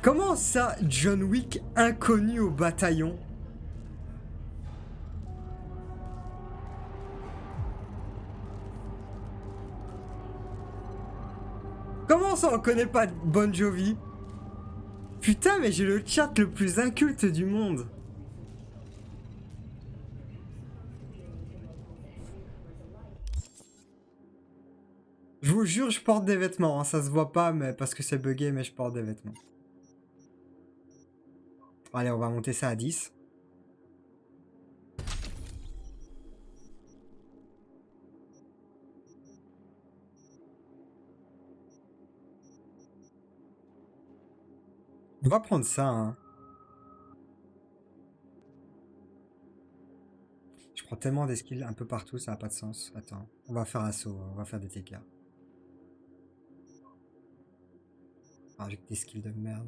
Comment ça, John Wick inconnu au bataillon? Comment ça, on connaît pas Bon Jovi? Putain, mais j'ai le chat le plus inculte du monde. Je vous jure, je porte des vêtements, hein. Ça se voit pas, mais parce que c'est bugué, mais je porte des vêtements. Allez, on va monter ça à 10. On va prendre ça, hein. Je prends tellement des skills un peu partout, ça n'a pas de sens. Attends, on va faire assaut, on va faire des TK. Ah, j'ai que des skills de merde.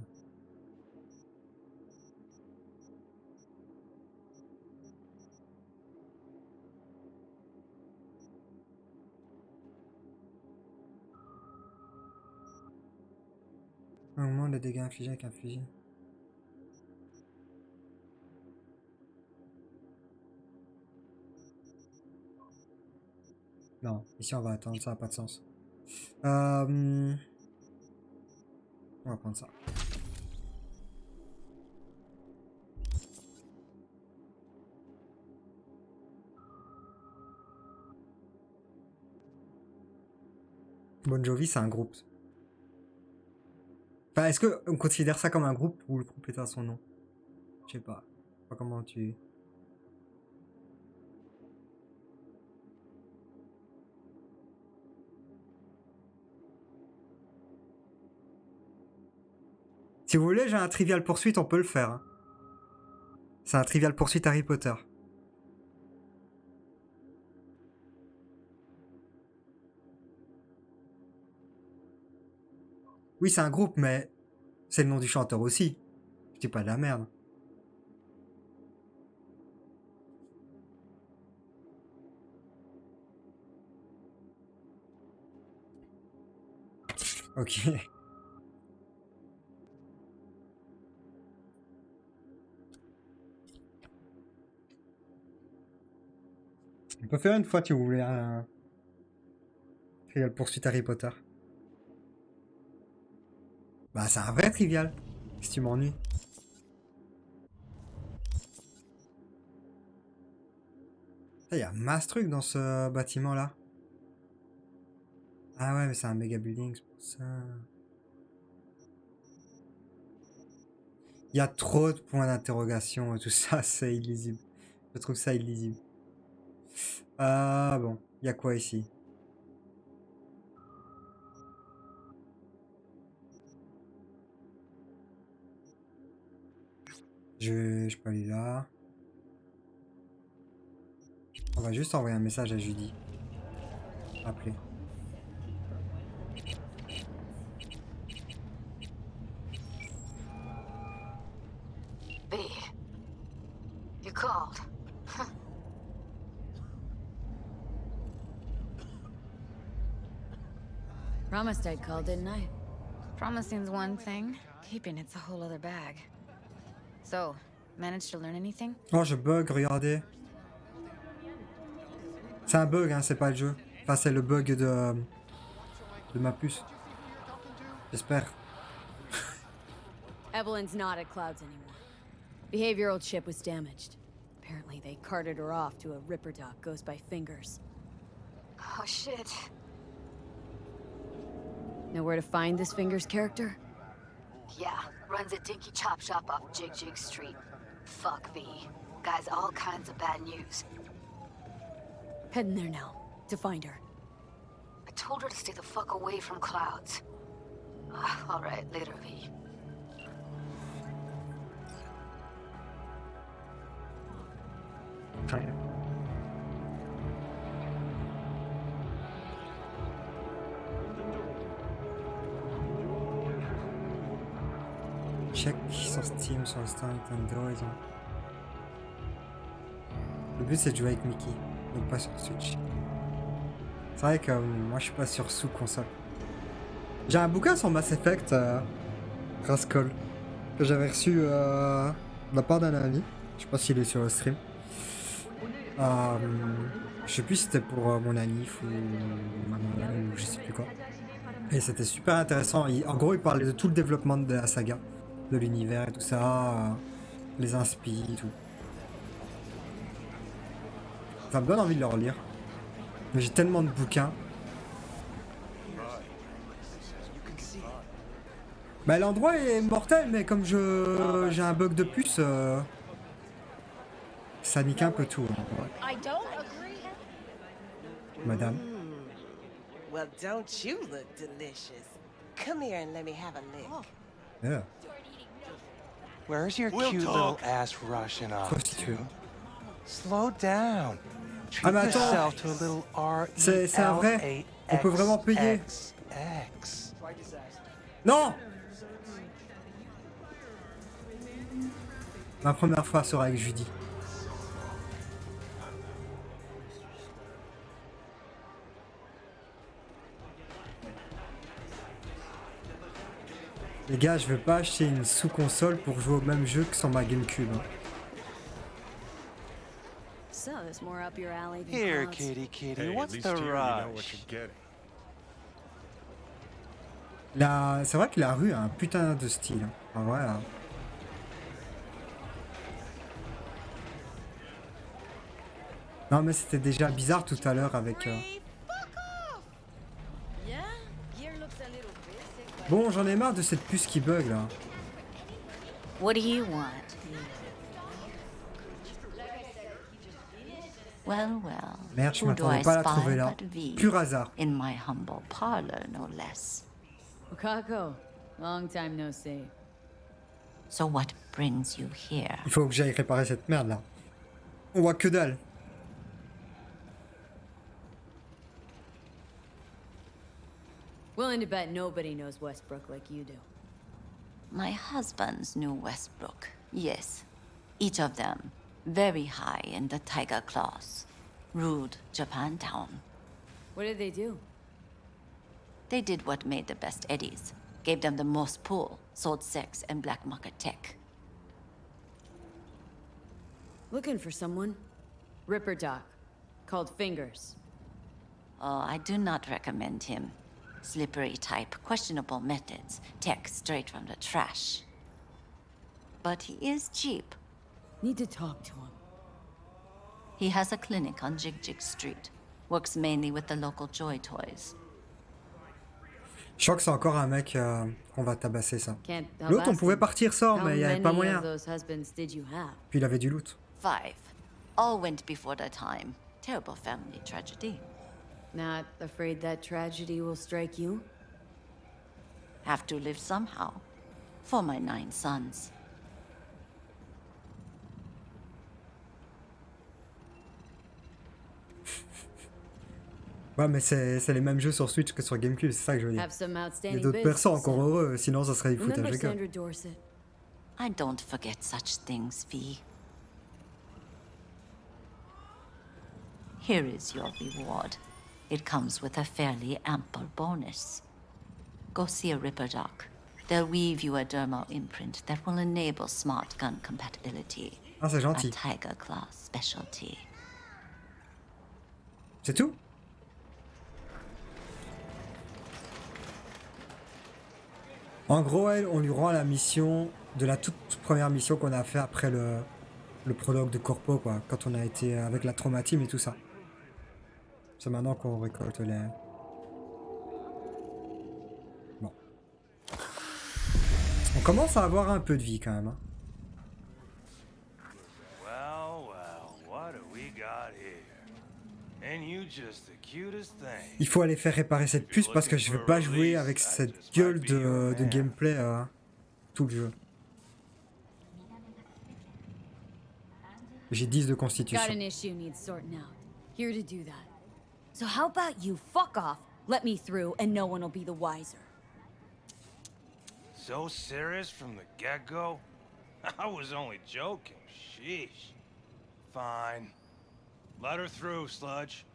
Un moment, les dégâts infligés avec un fusil. Non, ici on va attendre, ça n'a pas de sens. On va prendre ça. Bon Jovi, c'est un groupe. Enfin, est-ce qu'on considère ça comme un groupe ou le groupe est à son nom? Je sais pas. Pas comment tu... Si vous voulez, j'ai un trivial poursuite, on peut le faire. Hein. C'est un trivial poursuite Harry Potter. Oui, c'est un groupe, mais c'est le nom du chanteur aussi. Je dis pas de la merde. Ok. On peut faire une fois si vous voulez un trivial poursuite Harry Potter. Bah, c'est un vrai trivial. Si tu m'ennuies. Il y a masse truc dans ce bâtiment là. Ah ouais, mais c'est un méga building, c'est pour ça. Il y a trop de points d'interrogation et tout ça, c'est illisible. Je trouve ça illisible. Ah bon, il y a quoi ici? Je peux aller là. On va juste envoyer un message à Judy. Appeler. B, you called. Promised I'd call, didn't I? Promising's one thing, keeping it's a whole other bag. So, managed to learn anything? Oh, je bug, regardez. C'est un bug, hein, c'est pas le jeu. Enfin, c'est le bug de ma puce. J'espère. Evelyn's not at Clouds anymore. Behavioral chip was damaged. Apparently they carted her off to a Ripper doc goes by Fingers. Oh shit. Know where to find this Fingers character? Yeah, runs a dinky chop shop off Jig Jig Street. Fuck V. Guy's all kinds of bad news. Heading there now, to find her. I told her to stay the fuck away from Clouds. Alright, later V. Check sur Steam, sur le store Nintendo, ils ont... Le but c'est de jouer avec Mickey, donc pas sur Switch. C'est vrai que moi je suis pas sur sous console. J'ai un bouquin sur Mass Effect Rascal. Que j'avais reçu de la part d'un ami. Je sais pas s'il est sur le stream. Je sais plus si c'était pour mon anniv ou ma Noël ou je sais plus quoi. Et c'était super intéressant. En gros, il parlait de tout le développement de la saga, de l'univers et tout ça, les inspi et tout. Ça me donne envie de le relire. Mais j'ai tellement de bouquins. Bah l'endroit est mortel, mais comme j'ai un bug de puce, ça nique un peu tout. Hein. Madame. Well, don't you look delicious? Come here and let me have a lick. Yeah. Where's your cute little ass rushing off Prostituée. to? Slow down. Treat Ah mais attends, yourself to a little c'est un vrai. On peut vraiment payer. R-E-L-A-X-X. Non. Ma première fois sera avec Judy. Les gars, je veux pas acheter une sous-console pour jouer au même jeu que sur ma GameCube. Hein. So, there's more up your alley than Here, clouds. kitty, kitty. Hey, What's at least the here you know what rush? you're getting. C'est vrai que la rue a un putain de style. Hein. En vrai, là. Non mais c'était déjà bizarre tout à l'heure avec... Bon, j'en ai marre de cette puce qui bug là. What do you want? Well, well. Merde, je Who do m'attendais I pas à la spy trouver là. but V? Pur hasard. In my humble parlor, no less. Wakako, long time no see. So what brings you here? Il faut que j'aille réparer cette merde là. On voit que dalle. Willing to bet nobody knows Westbrook like you do. My husbands knew Westbrook, yes. Each of them very high in the Tiger Claws. Ruled Japantown. What did they do? They did what made the best eddies. Gave them the most pull, sold sex and black market tech. Looking for someone. Ripper Doc. Called Fingers. Oh, I do not recommend him. Slippery type, questionable methods, tech straight from the trash. But he is cheap. Need to talk to him. He has a clinic on Jig Street. Works mainly with the local Joy Toys. Je crois que c'est encore un mec qu'on va tabasser ça. Can't L'autre on pouvait partir sans, How mais il n'y avait pas many moyen. of those husbands did you have? Puis il avait du loot. 5. All went before their time. Terrible family tragedy. Not afraid that tragedy will strike you? Have to live somehow. For my 9 sons. Ouais, mais c'est les mêmes jeux sur Switch que sur GameCube, c'est ça que je veux dire. Have some Il y a outstanding d'autres bids, persos encore so- heureux, sinon ça serait du foutage Remember de gueule. Sandra Dorset? I don't forget such things, V. Here is your reward. It comes with a fairly ample bonus. Go see a Ripper Doc. They'll weave you a dermal imprint that will enable smart gun compatibility. Ah, c'est A gentil. Tiger Claw specialty. C'est tout? En gros, elle, on lui rend la mission de la toute première mission qu'on a fait après le prologue de Corpo, quoi, quand on a été avec la traumatisme et tout ça. C'est maintenant qu'on récolte les... Bon. On commence à avoir un peu de vie quand même. Hein. Well, well, what do we got here? And you just the cutest thing. Il faut aller faire réparer cette puce parce que je veux pas jouer avec cette gueule de gameplay tout le jeu. J'ai 10 de Got constitution. an issue needs sorting out. Here to do that. So how about you fuck off, let me through, and no one will be the wiser. So serious from the get-go? I was only joking. Sheesh. Fine. Let her through, Sludge.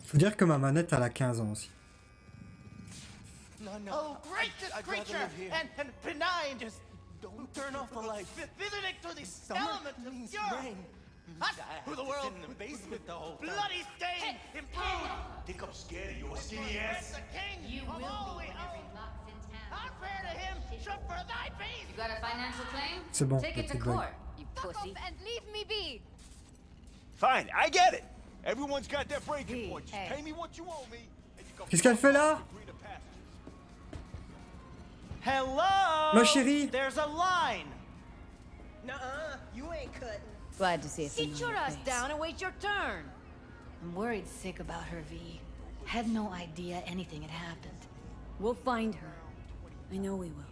Faut dire que ma manette elle a 15 ans aussi. Oh, gracious creature! And benign! Just don't turn off the lights. Visiting to the element of pure. Hot for the world. In the basement the whole time. Bloody stain! Improved! Think I'm scared of your skinny ass? The king You of will all be we in every own. box in town. Unfair to him, should for thy peace. You got a financial claim? C'est bon, Take la it to petite blague. court, you pussy. And leave me be! Fine, I get it. Everyone's got their breaking point. Just Hey. pay me what you owe me. And you can Qu'est-ce qu'elle fait là? agree to passages. Hello! Ma chérie. There's a line! Nuh-uh, you ain't cutting. Glad to see a Sit your ass down and wait your turn. I'm worried sick about her, V. Had no idea anything had happened. We'll find her. I know we will.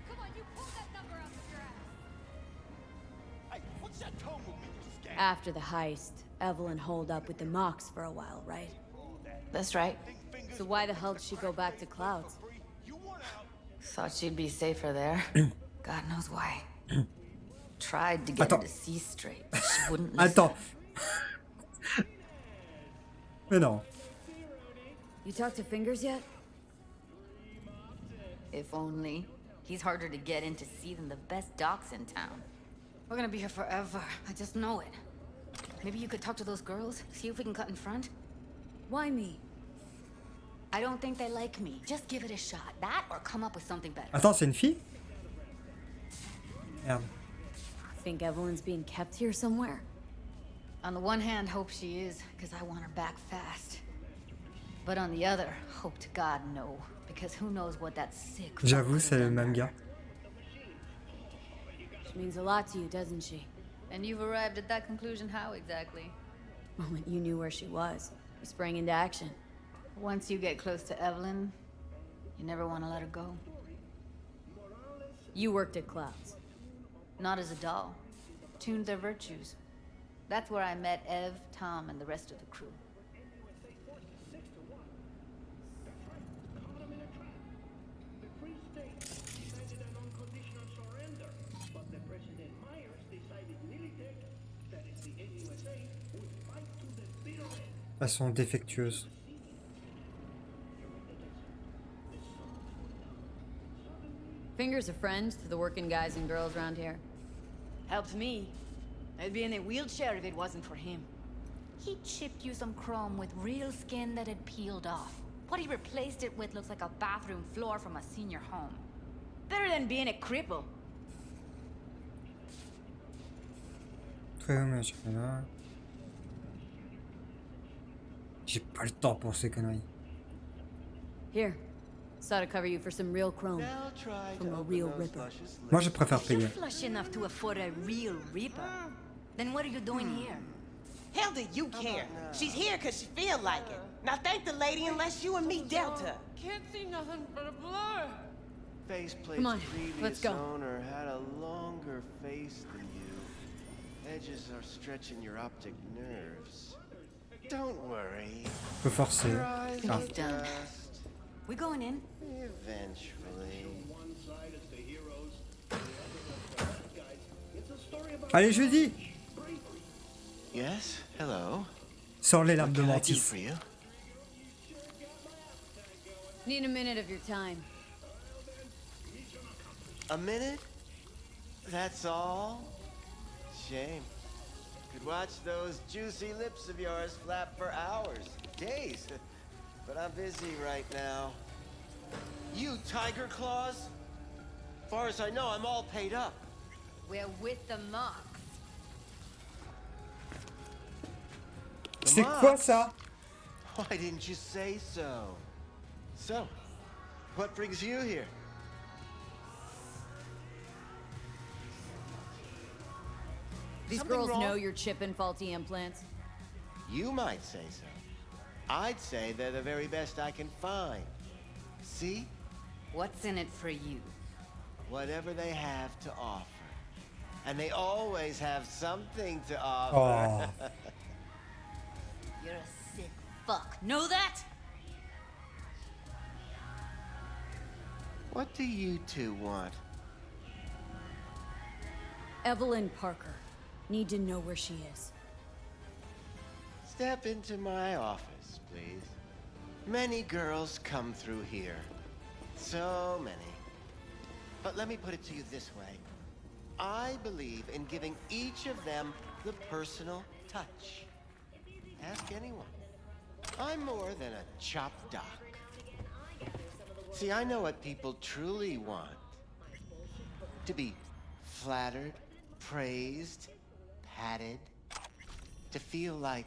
Come on, you pull that number out of your ass. Hey, what's that tone movement you scam? After the heist, Evelyn holed up with the Mox for a while, right? That's right. So why the hell did she go back to Clouds? You want out? Thought she'd be safer there. God knows why. Tried to get her to see straight, but she wouldn't listen. Attends. Mais non. You talked to Fingers yet? If only. He's harder to get in to see than the best docs in town. We're gonna be here forever. I just know it. Maybe you could talk to those girls, see if we can cut in front? Why me? I don't think they like me. Just give it a shot. That or come up with something better. Attends, c'est une fille? Merde. Think Evelyn's being kept here somewhere? On the one hand, hope she is, because I want her back fast. But on the other, hope to God no, because who knows what that sick fuck J'avoue, could've c'est le done to même her. gars. She means a lot to you, doesn't she? And you've arrived at that conclusion how exactly? The moment you knew where she was, you sprang into action. Once you get close to Evelyn, you never want to let her go. You worked at Clouds. Not as a doll. Tuned their virtues. That's where I met Ev, Tom, and the rest of the crew. Elles sont défectueuses. Fingers a friend to the working guys and girls around here. Helped me. I'd be in a wheelchair if it wasn't for him. He chipped you some chrome with real skin that had peeled off. What he replaced it with looks like a bathroom floor from a senior home. Better than being a cripple. Très bien, là. J'ai pas le temps pour ces conneries. Here. Saw to cover you for some real chrome. From a real ripper. Moi, je préfère You're payer. flush enough to afford a real reaper. Then what are you doing here? Hell do you care? She's here because she feel like it. Now thank the lady unless you and me dealt her. Can't see nothing but a blur. Faceplate's Come on, previous let's go. owner had a longer face than you. Edges are stretching your optic nerves. Don't worry. Faut forcer. Your eyes Ah. will done. adjust We going in? eventually. Allez, jeudi. Yes, hello. Sors les lames What de can I do mantis. for you? Need a minute of your time. A minute? That's all? Shame. Could watch those juicy lips of yours flap for hours, days. But I'm busy right now. You tiger claws? Far as I know, I'm all paid up. We're with the Mox. C'est quoi ça? Why didn't you say so? So, what brings you here? These Something girls wrong? know you're chipping faulty implants. You might say so. I'd say they're the very best I can find. See? What's in it for you? Whatever they have to offer. And they always have something to offer. Oh. You're a sick fuck. Know that? What do you two want? Evelyn Parker. Need to know where she is. Step into my office, please. Many girls come through here. So many. But let me put it to you this way. I believe in giving each of them the personal touch. Ask anyone. I'm more than a chop doc. See, I know what people truly want. To be flattered, praised, patted. To feel like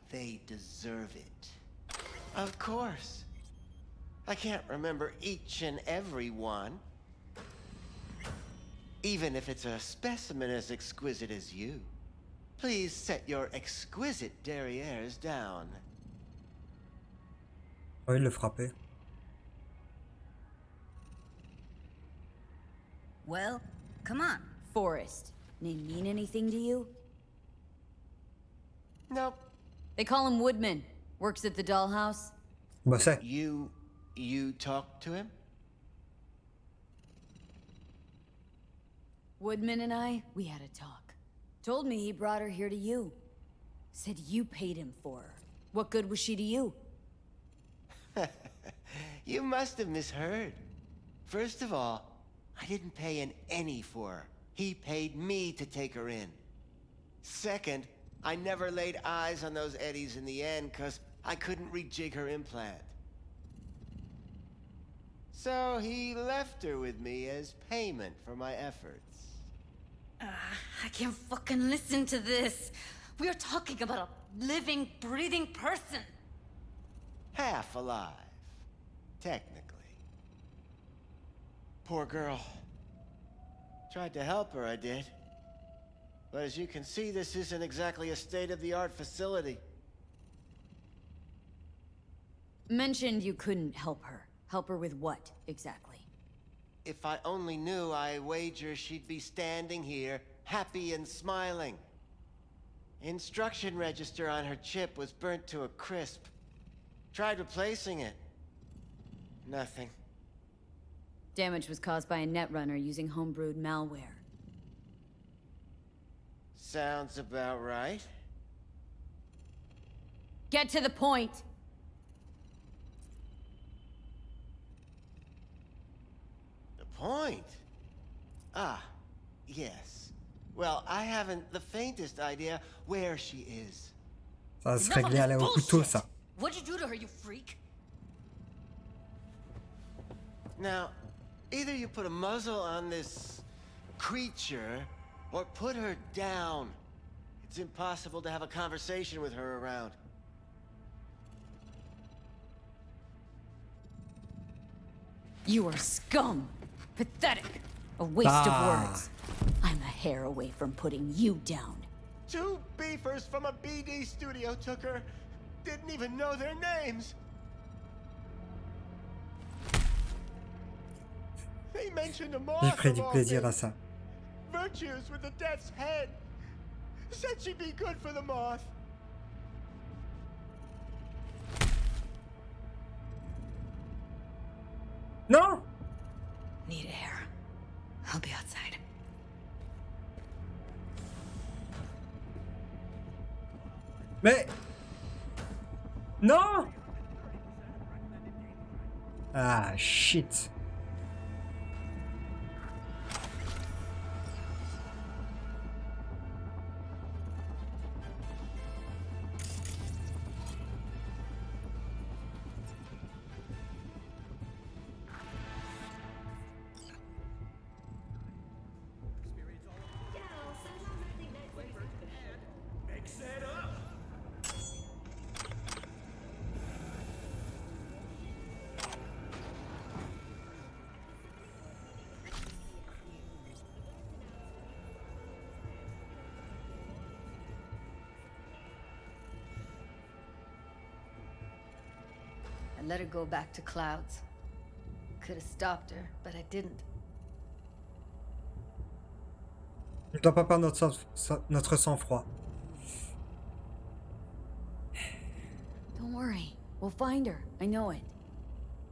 they deserve it. Of course. I can't remember each and every one. Even if it's a specimen as exquisite as you. Please set your exquisite derrieres down. Oh, il le frappait. Well, come on, Forrest. Name mean anything to you? Nope. They call him Woodman. Works at the dollhouse. Bah c'est. You talked to him? Woodman and I, we had a talk. Told me he brought her here to you. Said you paid him for her. What good was she to you? You must have misheard. First of all, I didn't pay an any for her. He paid me to take her in. Second, I never laid eyes on those eddies in the end because I couldn't rejig her implant. So he left her with me as payment for my efforts. I can't fucking listen to this. We are talking about a living, breathing person. Half alive, technically. Poor girl. Tried to help her, I did. But as you can see, this isn't exactly a state-of-the-art facility. Mentioned you couldn't help her. Help her with what, exactly? If I only knew, I wager she'd be standing here, happy and smiling. Instruction register on her chip was burnt to a crisp. Tried replacing it. Nothing. Damage was caused by a netrunner using homebrewed malware. Sounds about right. Get to the point! The point? Ah, yes. Well, I haven't the faintest idea where she is. Ça se réglait aller au couteau, ça. What'd you do to her, you freak? Now, either you put a muzzle on this creature, or put her down. It's impossible to have a conversation with her around. You are scum! Pathetic! A waste of words. I'm a hair away from putting you down. 2 beefers from a BD studio took her. Didn't even know their names. They mentioned a moth. J'ai pris du of all plaisir à things. ça. Virtues with the death's head. Said she'd be good for the moth. Non! Need air. I'll be outside. Mais... Non! Ah, shit. I let her go back to Clouds. Could have stopped her, but I didn't. On ne doit pas perdre notre sang-froid. Don't worry. We'll find her. I know it.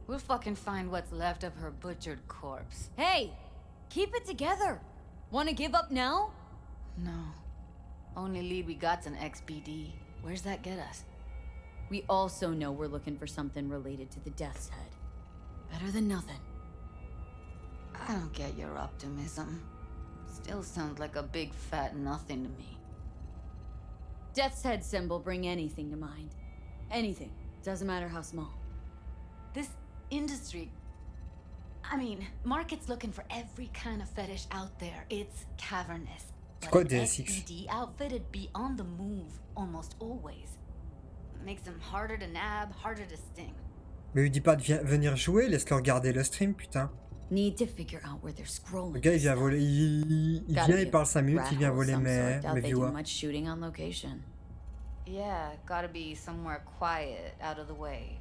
We'll fucking find what's left of her butchered corpse. Hey! Keep it together! Wanna give up now? No. Only lead we got's an XBD. Where's that get us? We also know we're looking for something related to the Death's Head. Better than nothing. I don't get your optimism. Still sounds like a big fat nothing to me. Death's Head symbol bring anything to mind. Anything. Doesn't matter how small. This industry... I mean, market's looking for every kind of fetish out there. It's cavernous. C'est quoi But an DSX? SED outfitted be on the move almost always. Makes them harder to nab, harder to sting. Mais lui dis pas de venir jouer, laisse-le regarder le stream, putain. Need to figure out where they're scrolling. Le gars, il vient voler. Il vient, il parle 5 minutes, il vient voler mes viewers. Much shooting on location. Yeah, gotta be somewhere quiet, out of the way.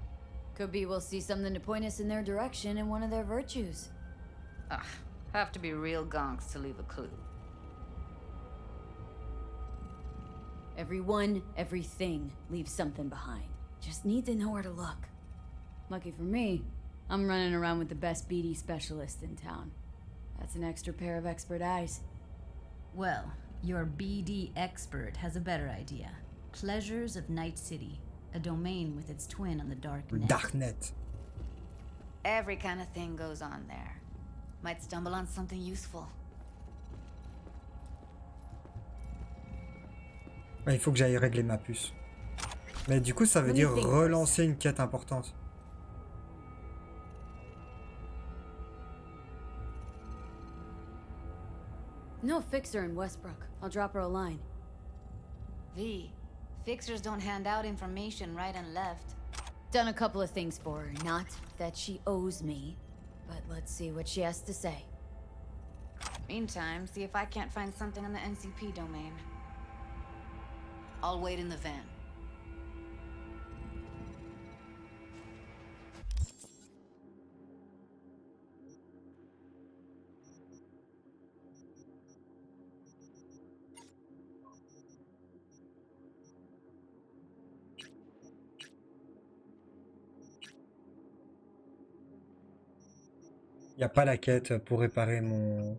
Could be we'll see something to point us in their direction in one of their virtues. Ugh, have to be real gonks to leave a clue. Everyone, everything leaves something behind. Just need to know where to look. Lucky for me, I'm running around with the best BD specialist in town. That's an extra pair of expert eyes. Well, your BD expert has a better idea. Pleasures of Night City, a domain with its twin on the darknet. Darknet. Every kind of thing goes on there. Might stumble on something useful. Il faut que j'aille régler ma puce. Mais du coup, ça veut dire relancer une quête importante. No fixer in Westbrook. I'll drop her a line. V, fixers don't hand out information right and left. Done a couple of things for her. Not that she owes me, but let's see what she has to say. Meantime, see if I can't find something on the NCP domain. I'll wait in the van. Il n'y a pas la quête pour réparer mon...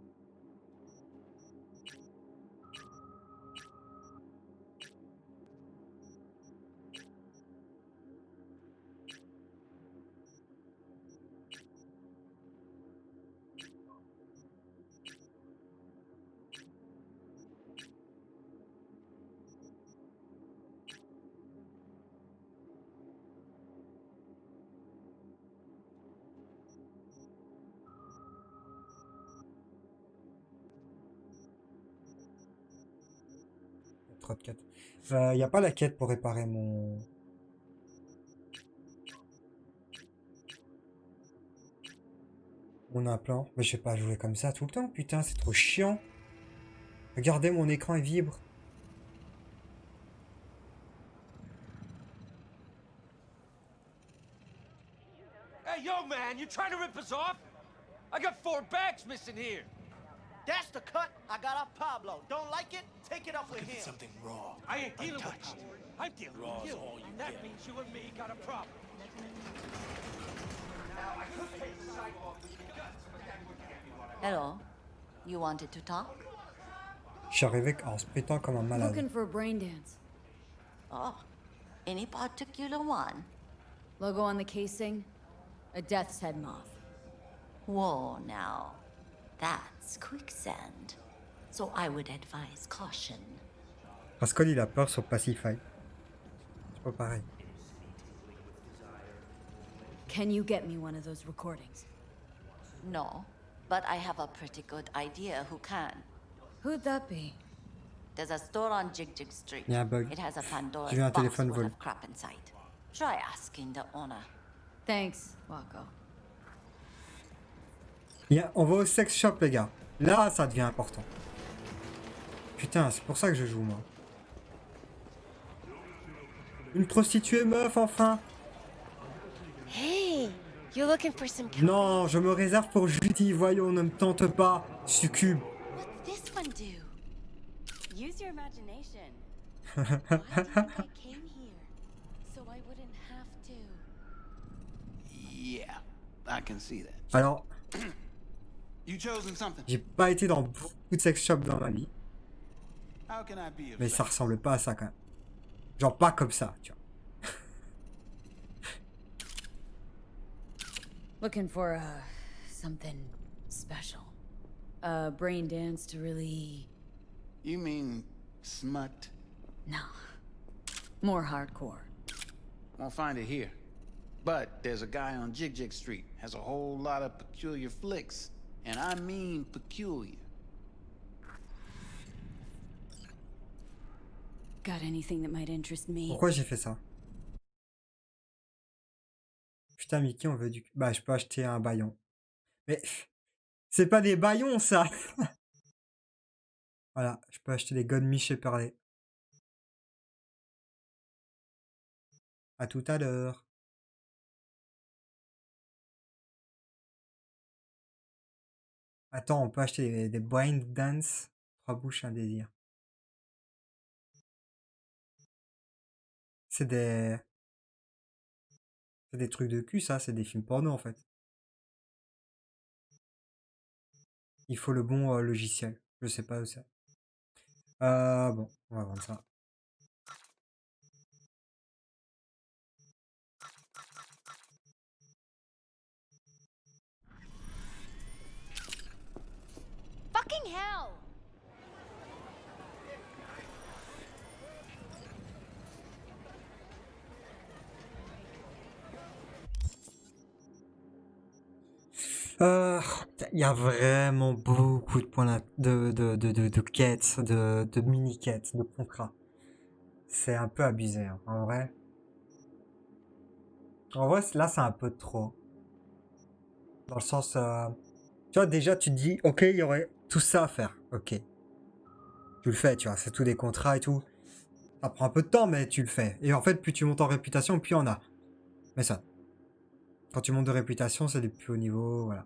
Trop de quêtes. Il n'y a pas la quête pour réparer mon... Mon implant. Mais je vais pas jouer comme ça tout le temps, putain, c'est trop chiant. Regardez, mon écran il vibre. Hey, yo, man, you trying to rip us off? I got 4 bags missing here. That's the cut I got off Pablo. Don't like it? Take it up with him. Something raw. I ain't dealing with Pablo. I'm dealing Raw's with you. all you That get. means you and me got a problem. Now, I could take the sidewalk with your guts, but that wouldn't get me what I want. Hello? You wanted to talk? Je suis arrivé en se pétant comme un malade. Looking for a brain dance. Oh, any particular one? Logo on the casing? A Death's Head moth. Whoa, now. That's quicksand. So I would advise caution. Rascal il a peur sur Pacify. C'est pas pareil. Can you get me one of those recordings? No, but I have a pretty good idea who can. Who'd that be? There's a store on Jig Jig Street. Il y a un bug. It has a Pandora's J'ai eu un box téléphone full volé. of crap inside. Try asking the owner. Thanks, Wako. On va au sex shop, les gars. Là, ça devient important. Putain, c'est pour ça que je joue, moi. Une prostituée meuf, enfin. Hey, you looking for some... Non, je me réserve pour Judy. Voyons, ne me tente pas, succube. What's this one do? Use your imagination. Why do you think I came here? So I wouldn't have to. Yeah, I can see that. Alors, You chosen something? j'ai pas été dans beaucoup de sex shops dans ma vie. How can I be of Mais ça ressemble pas à ça, quand même. Genre, pas comme ça, tu vois. Looking for, something special. A brain dance to really... You mean smut? No. More hardcore. Won't find it here. But there's a guy on Jig Street, has a whole lot of peculiar flicks. And I mean peculiar. Got anything that might interest me? Pourquoi j'ai fait ça? Putain, Mickey, on veut du... Bah, je peux acheter un baillon. Mais c'est pas des baillons, ça. Voilà, je peux acheter des godemiches éperlés. À tout à l'heure. Attends, on peut acheter des brain dance. 3 bouches, un désir. C'est des... C'est des trucs de cul, ça. C'est des films porno, en fait. Il faut le bon logiciel. Je sais pas où c'est. Bon, on va vendre ça. Fucking hell! Il y a vraiment beaucoup de points de quêtes, de mini-quêtes, de contrats. C'est un peu abusé, hein, en vrai. En vrai, là, c'est un peu trop. Dans le sens... tu vois, déjà, tu te dis, ok, il y aurait tout ça à faire. Ok. Tu le fais, tu vois, c'est tout des contrats et tout. Ça prend un peu de temps, mais tu le fais. Et en fait, plus tu montes en réputation, plus il y en a. Mais ça... Quand tu montes de réputation, c'est du plus haut niveau, voilà.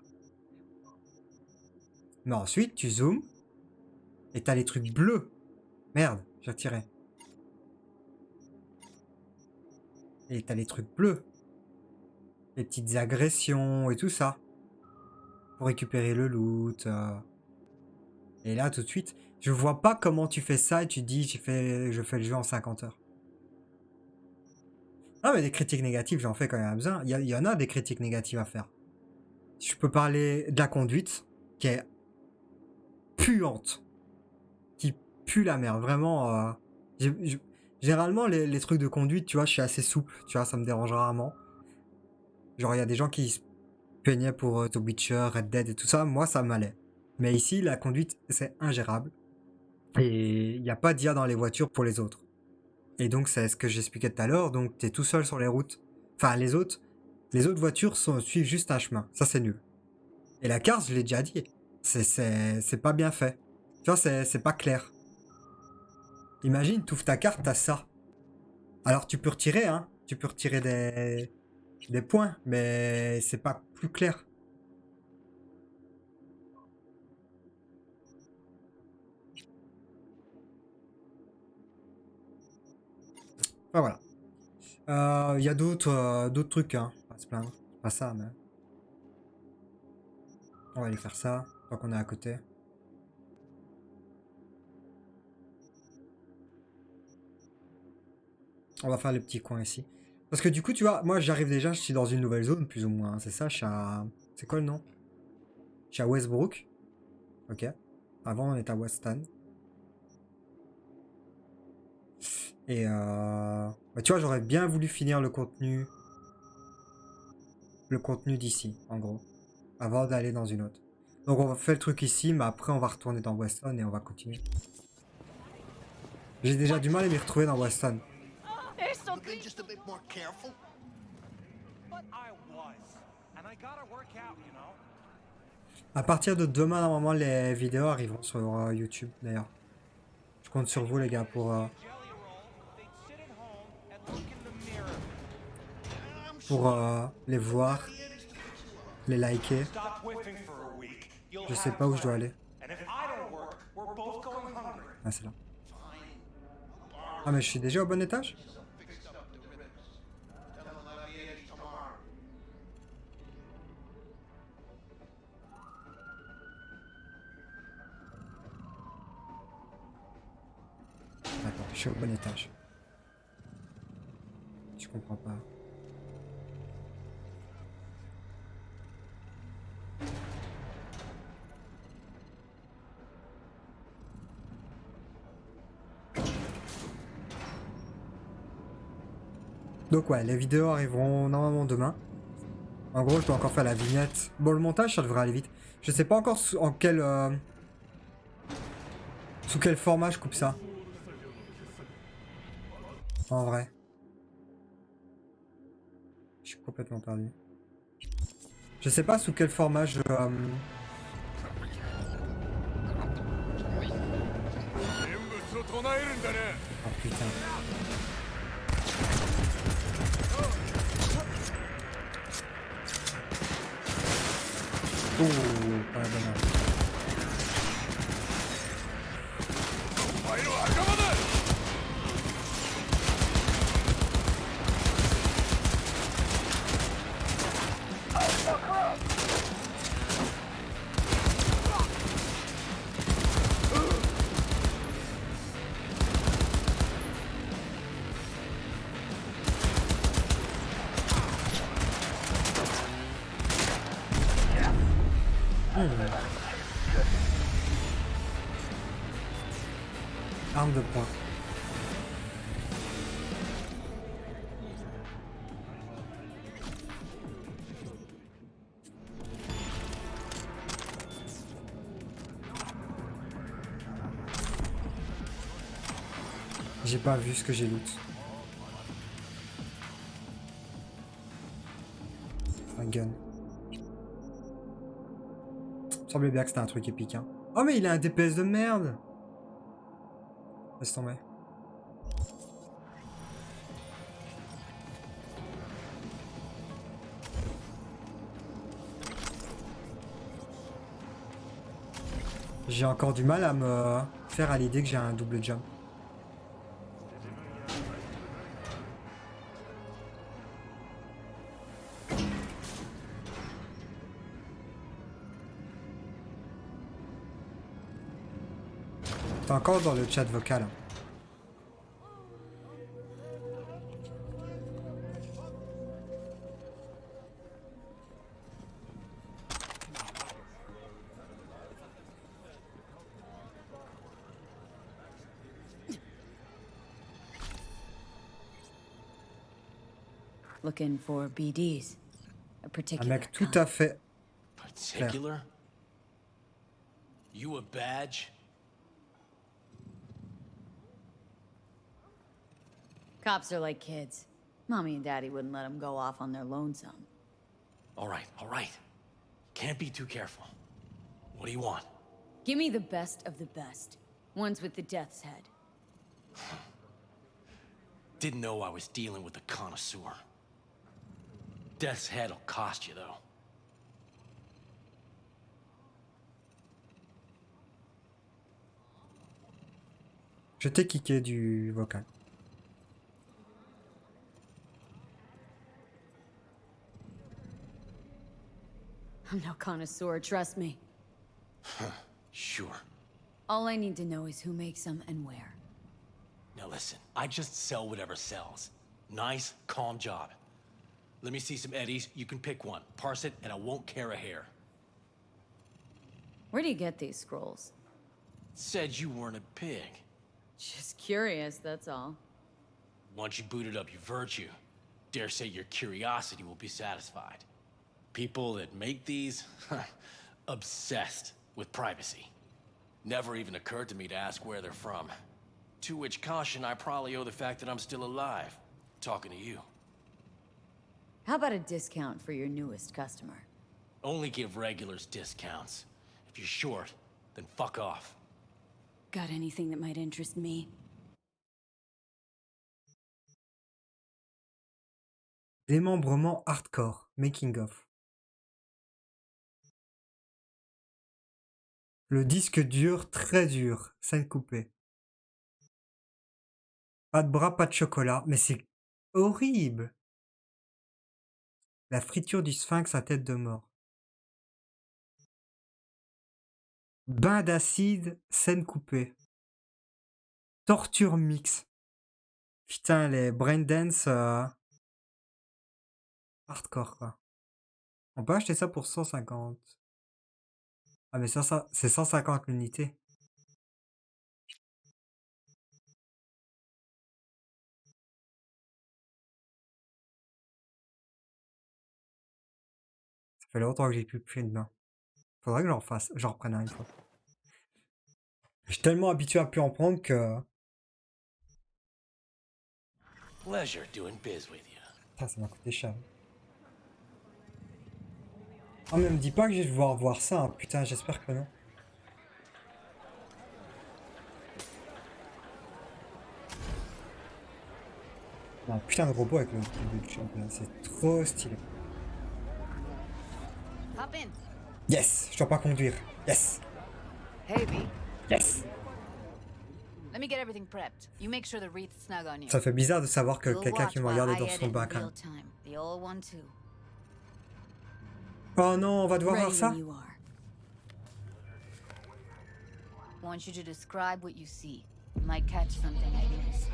Mais ensuite, tu zoomes. Et t'as les trucs bleus. Merde, j'ai retiré. Et t'as les trucs bleus. Les petites agressions et tout ça. Pour récupérer le loot. Et là, tout de suite, je vois pas comment tu fais ça et tu dis, je fais le jeu en 50 heures. Ah, mais des critiques négatives, j'en fais quand même besoin. Il y en a des critiques négatives à faire. Je peux parler de la conduite, qui est puante. Qui pue la merde, vraiment. Généralement, les trucs de conduite, tu vois, je suis assez souple, tu vois, ça me dérange rarement. Genre, il y a des gens qui se plaignaient pour The Witcher, Red Dead et tout ça, moi, ça m'allait. Mais ici, la conduite, c'est ingérable. Et il n'y a pas d'IA dans les voitures pour les autres. Et donc, c'est ce que j'expliquais tout à l'heure, donc tu es tout seul sur les routes. Enfin, les autres voitures suivent juste un chemin, ça c'est nul. Et la carte, je l'ai déjà dit, c'est pas bien fait. Tu vois, c'est pas clair. Imagine, tu ouvres ta carte, t'as ça. Alors tu peux retirer, hein. Tu peux retirer des points, mais c'est pas plus clair. Enfin, voilà. Il y a d'autres trucs, hein. Pas se plaindre. Pas ça, mais... On va aller faire ça, tant qu'on est à côté. On va faire le petit coin ici. Parce que du coup, tu vois, moi j'arrive déjà, je suis dans une nouvelle zone, plus ou moins. Hein, c'est ça, je suis à... C'est quoi le nom? Je suis à Westbrook. Ok. Avant, on était à Weston. Et bah, tu vois, j'aurais bien voulu finir le contenu. Le contenu d'ici, en gros. Avant d'aller dans une autre. Donc on va faire le truc ici, mais après on va retourner dans Weston et on va continuer. J'ai déjà du mal à m'y retrouver dans Weston. À partir de demain, normalement, les vidéos arriveront sur YouTube, d'ailleurs. Je compte sur vous, les gars, pour les voir, les liker. Je sais pas où je dois aller. Ah, c'est là. Ah, mais je suis déjà au bon étage? D'accord, je suis au bon étage. Je comprends pas. Donc ouais, les vidéos arriveront normalement demain. En gros, je dois encore faire la vignette. Bon, le montage, ça devrait aller vite. Je sais pas encore en quel... sous quel format je coupe ça. En vrai. Je suis complètement perdu. Je sais pas sous quel format je... Oh putain. Oh, pas la bonne heure. Arme de poing. J'ai pas vu ce que j'ai loot. Un gun. Il me semblait bien que c'était un truc épique, hein. Oh mais il a un DPS de merde. Laisse tomber. J'ai encore du mal à me faire à l'idée que j'ai un double jump. T'es encore dans le chat vocal. Looking for BDs. A Un particular mec tout kind. à fait clair. Particular? You a badge? Cops are like kids. Mommy and Daddy wouldn't let them go off on their lonesome. All right. Can't be too careful. What do you want? Give me the best of the best. Ones with the death's head. Didn't know I was dealing with a connoisseur. Death's head'll cost you, though. Je t'ai kické du vocal. I'm no connoisseur, trust me. Sure. All I need to know is who makes them and where. Now listen, I just sell whatever sells. Nice, calm job. Let me see some eddies, you can pick one. Parse it, and I won't care a hair. Where do you get these scrolls? Said you weren't a pig. Just curious, that's all. Once you booted up your virtue, dare say your curiosity will be satisfied. People that make these, obsessed with privacy. Never even occurred to me to ask where they're from. To which caution I probably owe the fact that I'm still alive, talking to you. How about a discount for your newest customer? Only give regulars discounts. If you're short, then fuck off. Got anything that might interest me? Démembrement hardcore. Making of. Le disque dur, très dur. Scène coupée. Pas de bras, pas de chocolat. Mais c'est horrible. La friture du sphinx à tête de mort. Bain d'acide, scène coupée. Torture mix. Putain, les braindance hardcore, quoi. On peut acheter ça pour 150. Ah, mais ça c'est 150 l'unité. Ça fait longtemps que j'ai plus pris une main. Faudrait que j'en fasse, j'en reprenne un une fois. Je suis tellement habitué à plus en prendre que... Pleasure doing biz with you. Putain, ça m'a coûté cher. Ah, mais me dis pas que je vais devoir voir ça, hein. Putain, j'espère que non. Un putain de robot avec le champion, c'est trop stylé. Hop in. Yes, je dois pas conduire. Yes, Hey, V. yes. Let me get everything prepped. You make sure the wreath's snug on you. Ça fait bizarre de savoir que We'll quelqu'un watch qui me while regarde est I dans edit son in bac. real Hein. time. The old one too. Oh non, on va devoir voir Ready ça. when you are. Want you to describe what you see. You might catch something, I guess.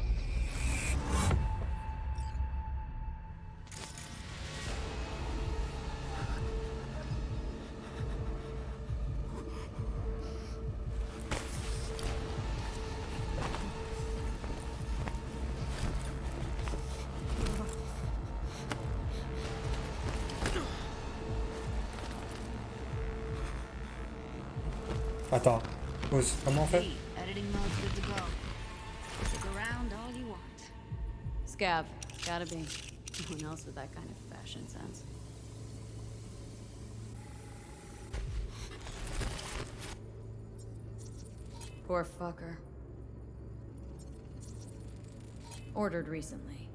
Attends, pause. Comment on fait? Hey, editing mode's good to go. Stick around all you want. Scav, gotta be. No one else with that kind of fashion sense. Poor fucker. Ordered recently.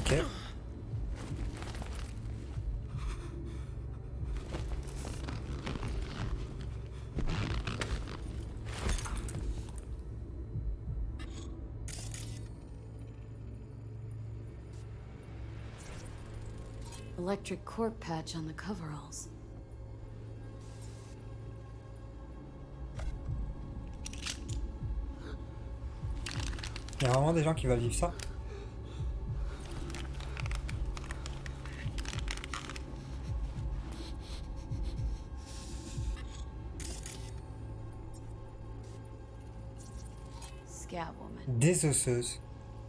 Ok. Electric corp patch on the coveralls. Il y a vraiment des gens qui veulent vivre ça. Scav woman. Des osseuses.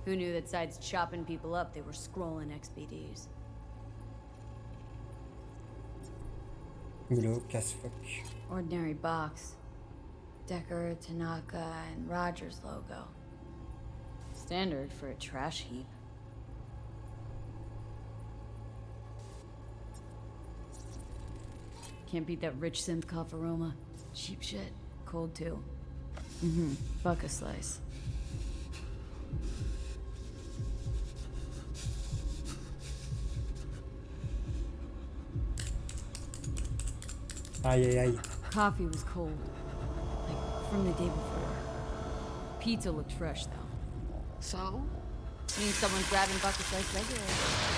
Who knew that sides chopping people up, they were scrolling XBDs. Glauque as fuck. Ordinary box. Decker, Tanaka, and Rogers logo. Standard for a trash heap. Can't beat that rich synth cough aroma. Cheap shit. Cold too. Mm-hmm. Buck a slice. Aïe aïe aïe. Coffee was cold. Like from the day before. Pizza looked fresh though. So? Means someone's grabbing buck a slice regularly.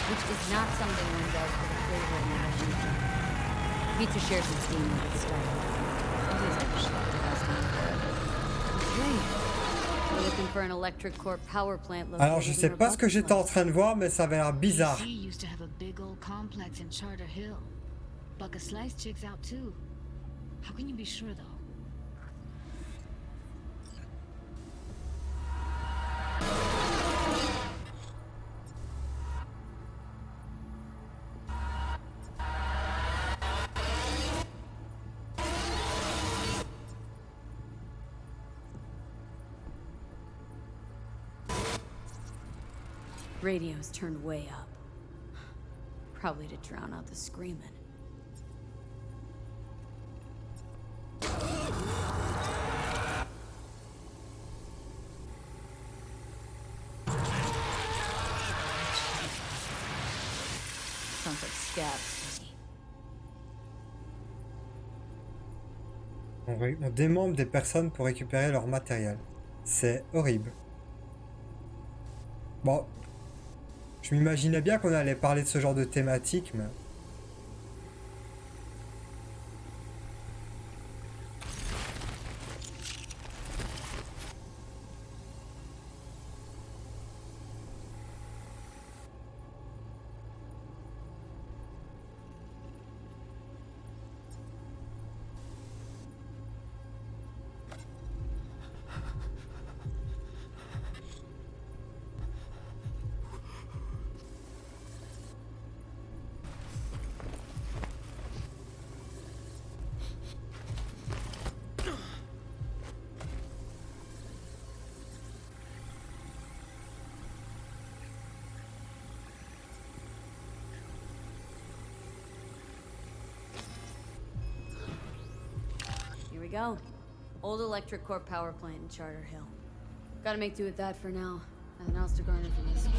Which is not something one does for the flavor and the Pizza shares its steam with its style. It is like We're looking for an electric core power plant located Alors je sais near pas ce que j'étais en Buck's train de voir, mais ça avait l'air bizarre. DC used to have a big old complex in Charter Hill. Buck a Slice checks out too. How can you be sure though? Radio's turned way up. Probably to drown out the screaming. Sounds like scabs to me. On démembre des personnes pour récupérer leur matériel. C'est horrible. Bon, je m'imaginais bien qu'on allait parler de ce genre de thématique, mais... go. Old electric core power plant in Charter Hill. Gotta make do with that for now. Nothing else to garner from this school.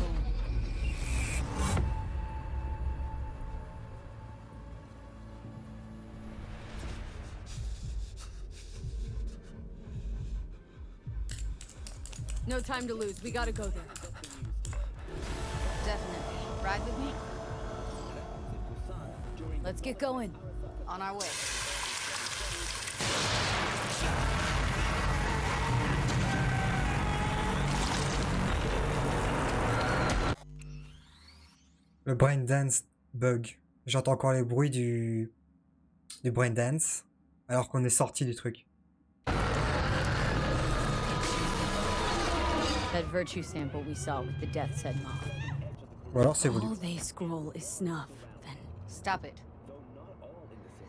No time to lose. We gotta go there. Definitely. Ride with me? Let's get going. On our way. Le brain dance bug. J'entends encore les bruits du brain dance alors qu'on est sorti du truc. That virtue sample we saw with the Death's Head mob. Ou alors c'est voulu. All they scroll is snuff, then... Stop it.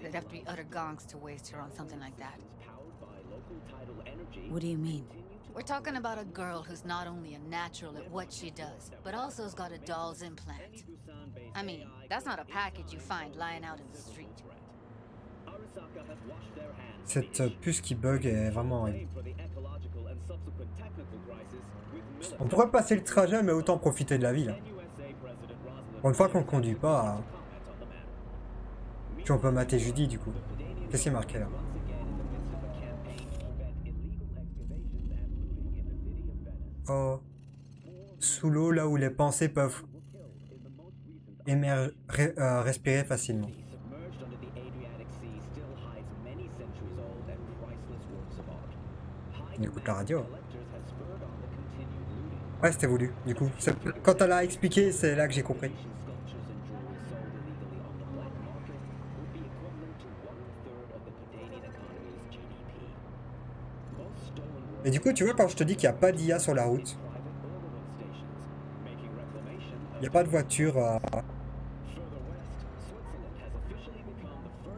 They'd have to be utter gonks to waste her on something like that. What do you mean? We're talking about a girl who's not only a natural at what she does, but also has got a doll's implant. I mean, that's not a package you find lying out in the street. Cette puce qui bug est vraiment horrible. On pourrait passer le trajet, mais autant profiter de la ville. Pour une fois qu'on ne conduit pas, puis on peut mater Judy du coup. Qu'est-ce qui est marqué là? Oh. Sous l'eau, là où les pensées peuvent respirer facilement. On écoute la radio. Ouais, c'était voulu, du coup. Quand elle a expliqué, c'est là que j'ai compris. Et du coup, tu vois, quand je te dis qu'il n'y a pas d'IA sur la route, il n'y a pas de voiture...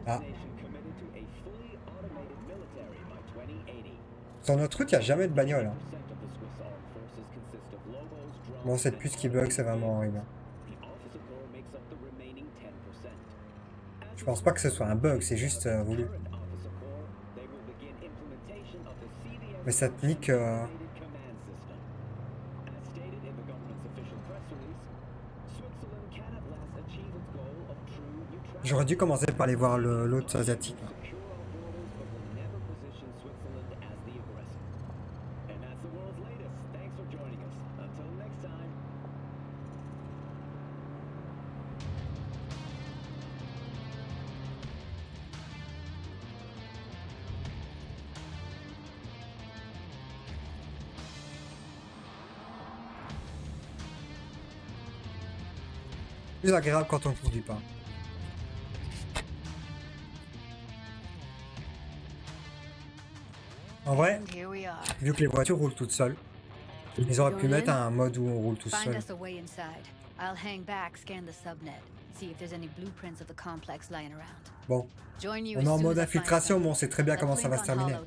Ah. Sur notre route, il n'y a jamais de bagnole. Hein. Bon, cette puce qui bug, c'est vraiment horrible. Je pense pas que ce soit un bug, c'est juste voulu. Mais cette nique... J'aurais dû commencer par aller voir l'autre asiatique. Plus agréable quand on ne conduit pas. En vrai, vu que les voitures roulent toutes seules, ils auraient pu mettre un mode où on roule tout seul. Bon, on est en mode infiltration, mais on sait très bien comment ça va se terminer.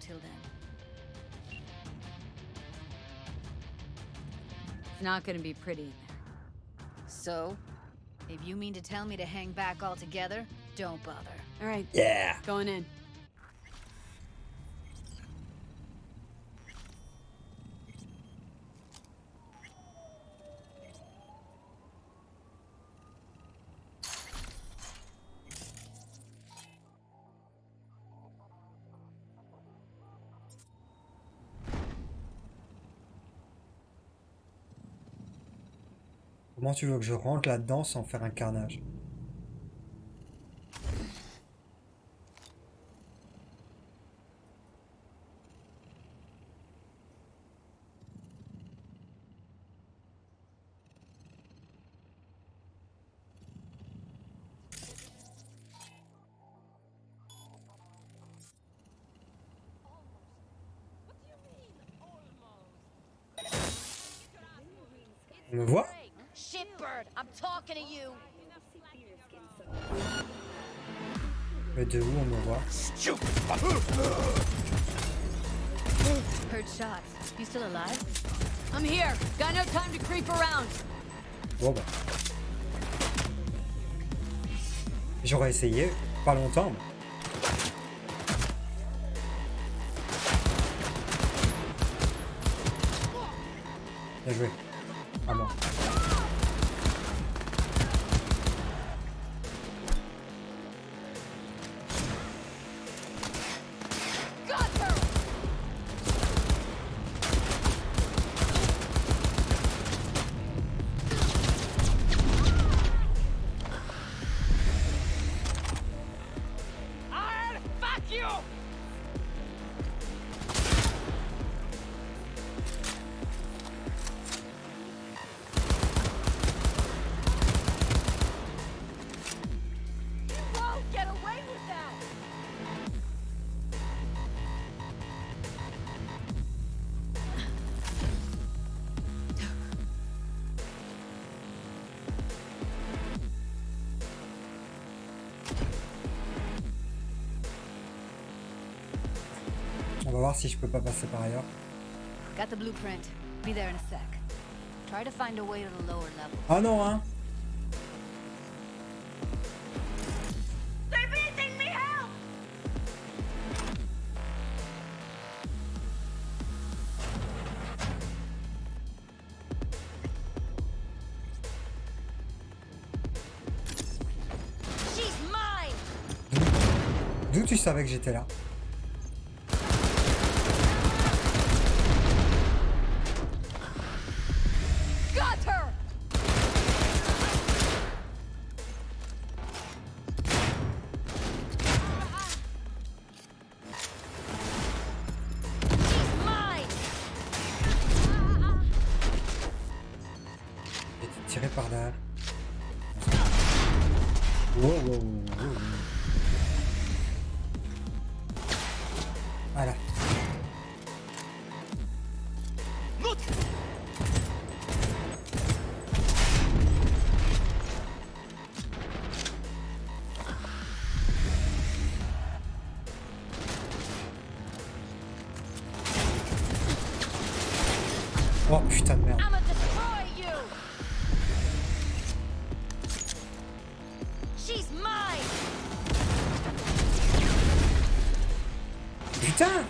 It's not gonna be pretty. So, if you mean to tell me to hang back altogether, don't bother. All right. Yeah. Going in. Comment tu veux que je rentre là-dedans sans faire un carnage? On me voit? Shitbird, I'm talking to you. Mais de où on me voit? Heard shots. You still alive? I'm here. Got no time to creep around. Bon bah. J'aurais essayé, pas longtemps. Mais... Bien joué. À moi. On va voir si je peux pas passer par ailleurs. Got the blueprint. Be there in a sec. Try to find a way to the lower level. Ah non, hein. They're beating me, help! She's mine! D'où tu savais que j'étais là? Got her! She's mine! J'ai été tiré par derrière. Wow, wow, wow, wow. Voilà. Oh putain de merde. I'ma destroy you! She's mine! Putain!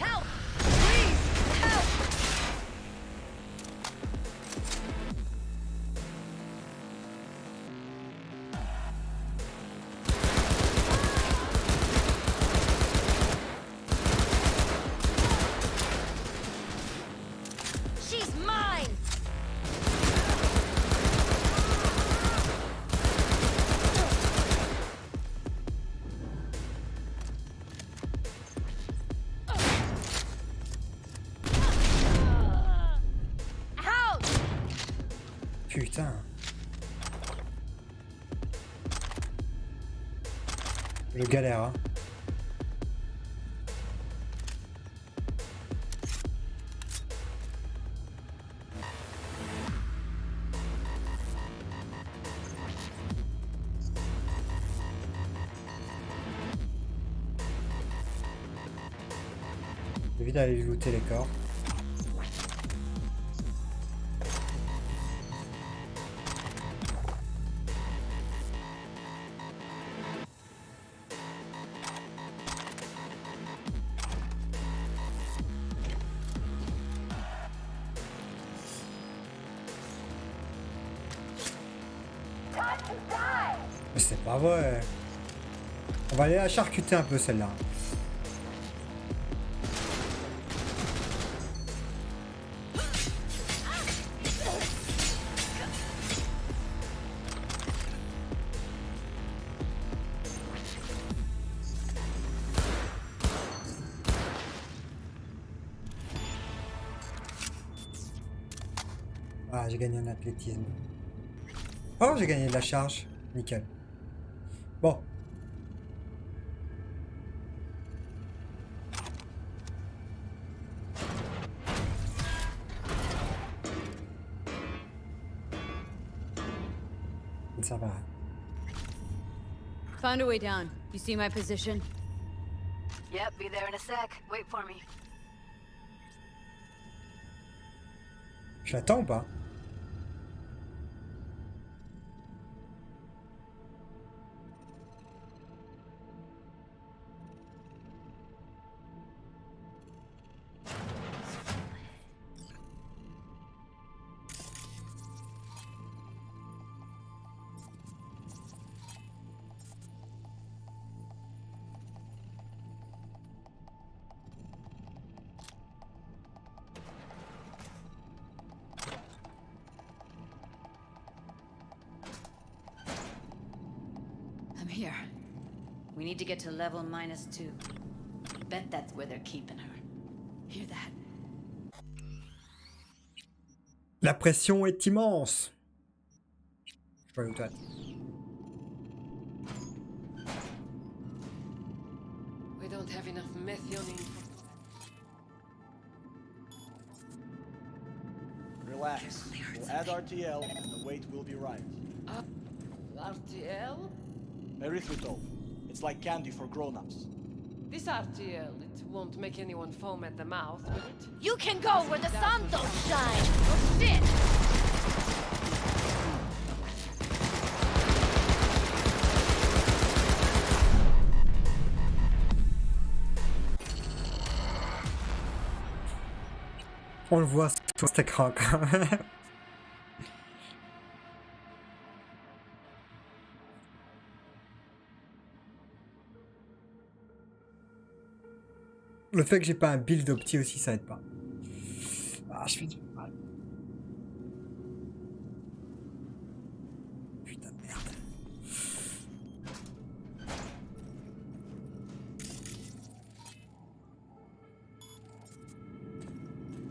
Help! Please! Help! She's mine! Ouch! Putain. Je galère, hein. Évite d'aller looter les corps. Mais c'est pas vrai. On va aller la charcuter un peu celle-là. Ah, j'ai gagné en athlétisme. Oh, j'ai gagné de la charge. Nickel. Bon. Ça va. Found a way down. You see my position? Yep, be there in a sec. Wait for me. Je l'attends ou pas? I'm here. We need to get to level -2. Bet that's where they're keeping her. Hear that? La pression est immense. Je vois où toi. We don't have enough methionine. Relax. We'll add RTL and the weight will be right. RTL? Erythritol. It's like candy for grown-ups. This RTL, it won't make anyone foam at the mouth, will it? You can go where the sun don't shine! Oh shit! On le voit sur cet écran quand même. Le fait que j'ai pas un build opti aussi, ça aide pas. Ah, je fais du mal. Putain de merde.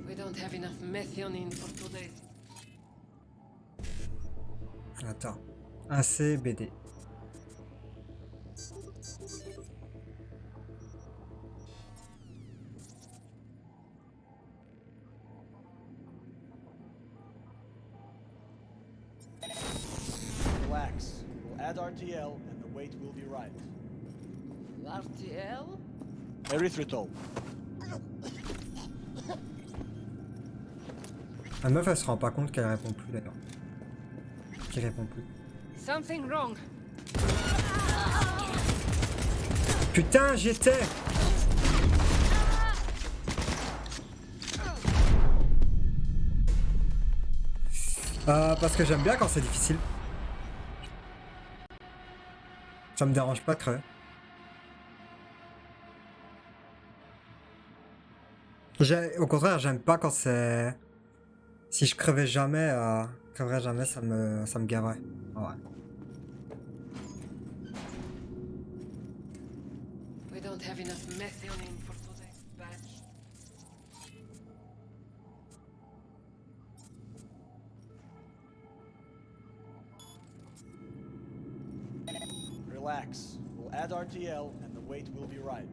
We don't have enough methionine for today. Attends. Un CBD. Relax. We'll add RTL and the weight will be right. RTL? Erythritol. La meuf, elle se rend pas compte qu'elle répond plus d'ailleurs. Qu'il répond plus. Something wrong. Putain, j'y étais! Parce que j'aime bien quand c'est difficile. Ça me dérange pas très. Au contraire, j'aime pas quand c'est... Si je crevais jamais, ça me gaverait. Ouais. We don't have enough methionine for today's batch. Relax. We'll add RTL and the weight will be right.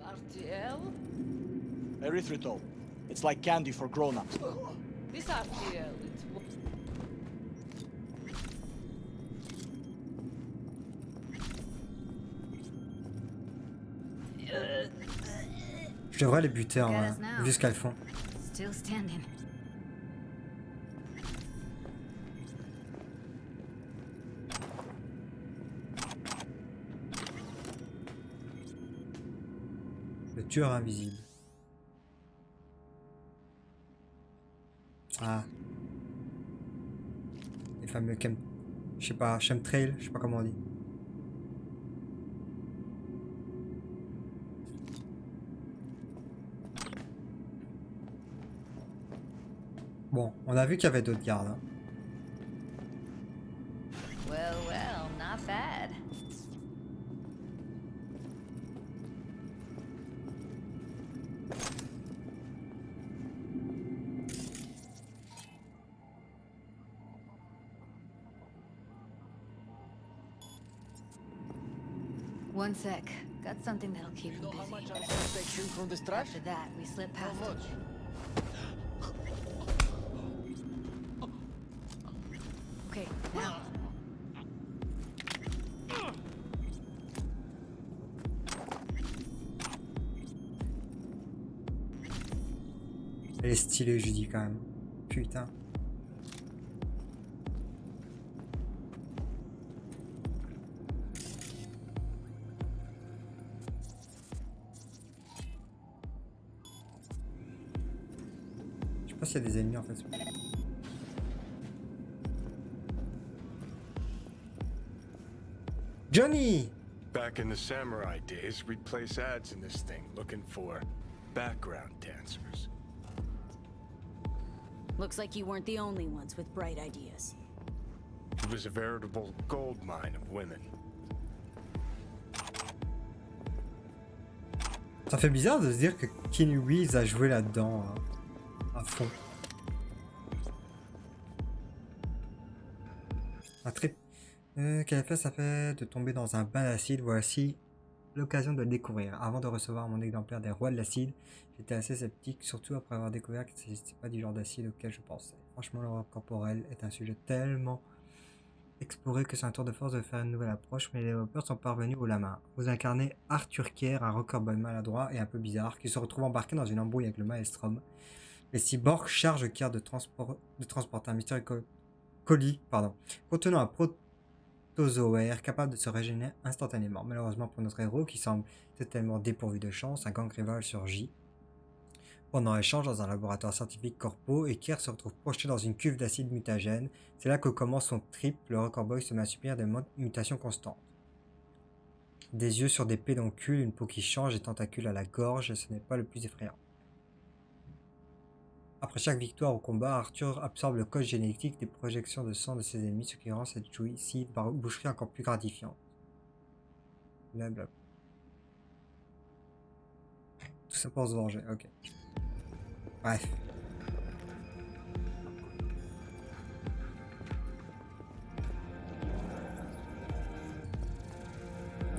RTL? Erythritol. It's like candy for grown-ups. This RTL, it's... Je devrais les buter, vu ce qu'elles font. Still standing. Le tueur invisible. Ah. Les fameux je sais pas, chemtrail, je sais pas comment on dit. Bon, on a vu qu'il y avait d'autres gardes. Hein. Well, well, not bad. One sec. Got something that'll keep him busy. After that, we slip past him. Okay, now. Elle est stylée, je dis quand même. Putain. Je sais pas s'il y a des ennemis en fait. Johnny! Back in the samurai days, we'd place ads in this thing looking for background dancers. Looks like you weren't the only ones with bright ideas. It was a veritable gold mine of women. Ça fait bizarre de se dire que Keanu Reeves a joué là-dedans à fond. Un trip. Quel effet ça fait de tomber dans un bain d'acide? Voici l'occasion de le découvrir. Avant de recevoir mon exemplaire des rois de l'acide, j'étais assez sceptique, surtout après avoir découvert que ce n'était pas du genre d'acide auquel je pensais. Franchement, l'horreur corporelle est un sujet tellement exploré que c'est un tour de force de faire une nouvelle approche, mais les développeurs sont parvenus au la main. Vous incarnez Arthur Kerr, un rocker boy maladroit et un peu bizarre, qui se retrouve embarqué dans une embrouille avec le maelstrom. Les cyborgs chargent Kerr de transporter un mystérieux colis contenant un protozoaire capable de se régénérer instantanément. Malheureusement pour notre héros, qui semble totalement dépourvu de chance, un gang rival surgit pendant un échange dans un laboratoire scientifique corpo et Kerr se retrouve projeté dans une cuve d'acide mutagène. C'est là que commence son trip. Le rocker boy se met à subir des mutations constantes. Des yeux sur des pédoncules, une peau qui change, des tentacules à la gorge, et ce n'est pas le plus effrayant. Après chaque victoire au combat, Arthur absorbe le code génétique des projections de sang de ses ennemis, ce qui rend cette jouissive boucherie encore plus gratifiante. Blablabla. Tout ça pour se venger, ok. Bref.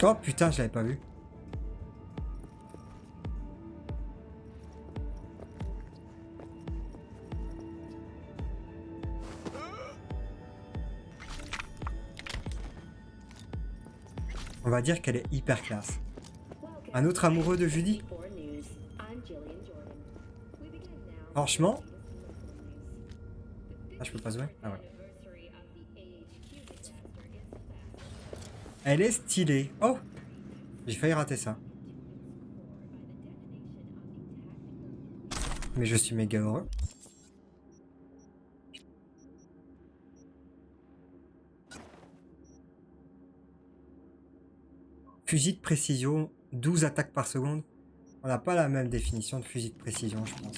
Oh putain, je l'avais pas vu. On va dire qu'elle est hyper classe. Un autre amoureux de Judy? Franchement. Ah, je peux pas zoomer? Ah ouais. Elle est stylée. Oh! J'ai failli rater ça. Mais je suis méga heureux. Fusil de précision, 12 attaques par seconde. On n'a pas la même définition de fusil de précision, je pense.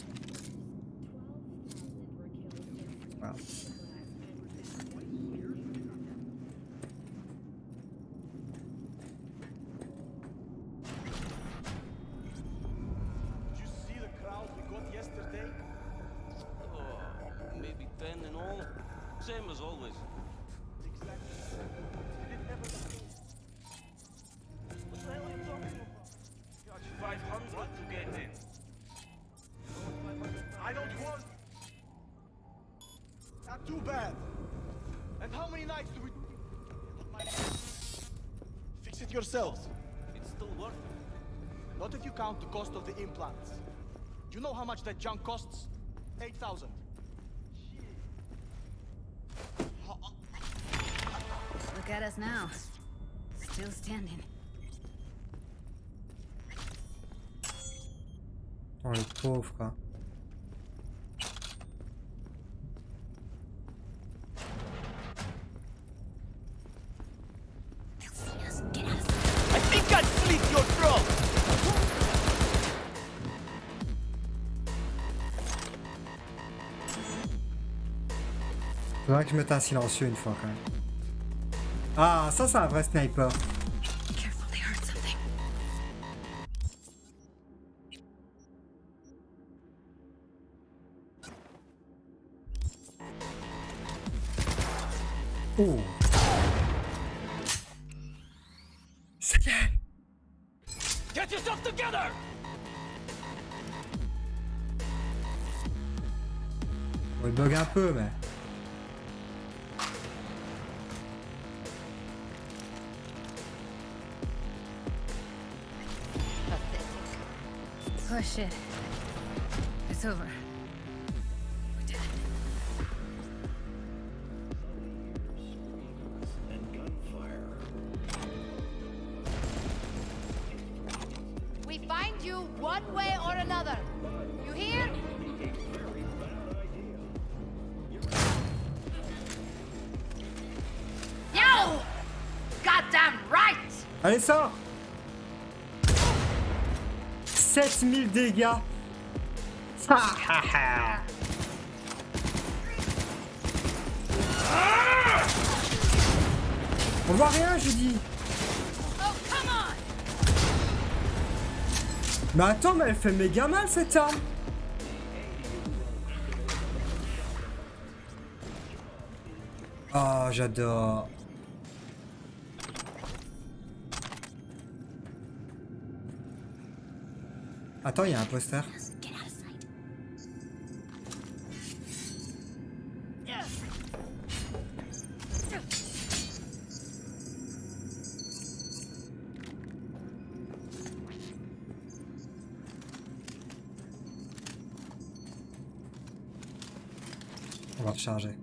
Voilà. Maybe 10 in all. Same as always. What the hell are you talking about? Got you 500 to get in. I don't want. Not too bad. And how many nights do we do? Fix it yourselves. It's still worth it. Not if you count the cost of the implants. Do you know how much that junk costs? 8,000. Look at us now. Still standing. Oh le pauvre quoi. I think I'd slit your throat! Faudrait que je mette un silencieux une fois quand même. Ah, ça c'est un vrai sniper. Oh. C'est bien. Get yourself together! On le bug un peu mais. Oh shit. It's over. We're dead. We find you one way or another. You hear? Yo! Goddamn right! Allez, sors! 7000 dégâts! On voit rien, je dis! Oh, come on! Mais attends, mais elle fait méga mal cette arme! Oh, j'adore! Attends, il y a un poster. On va recharger.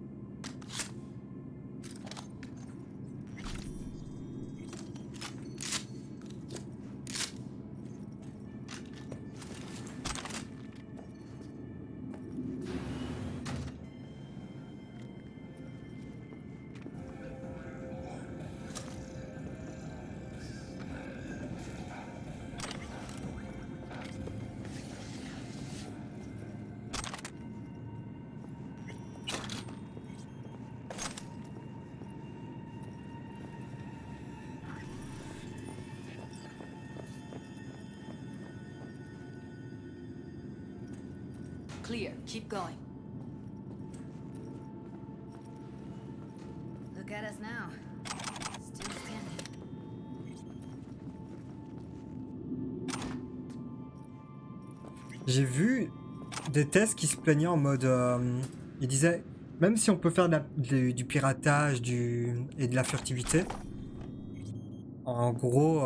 Clear. Keep going. Look at us now. Still standing. J'ai vu des tests qui se plaignaient en mode... ils disaient, même si on peut faire du piratage et de la furtivité, en gros,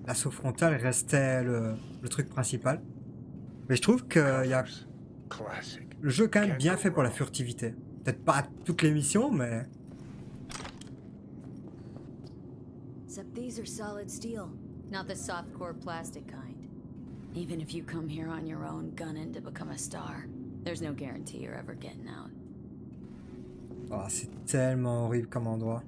l'assaut frontal restait le truc principal. Mais je trouve que le jeu est quand même bien fait pour la furtivité. Peut-être pas toutes les missions, mais... Except these are solid steel, not the soft core plastic kind. Even if you come here on your own, gunning to become a star, there's no guarantee you're ever getting out. Oh, c'est tellement horrible comme endroit.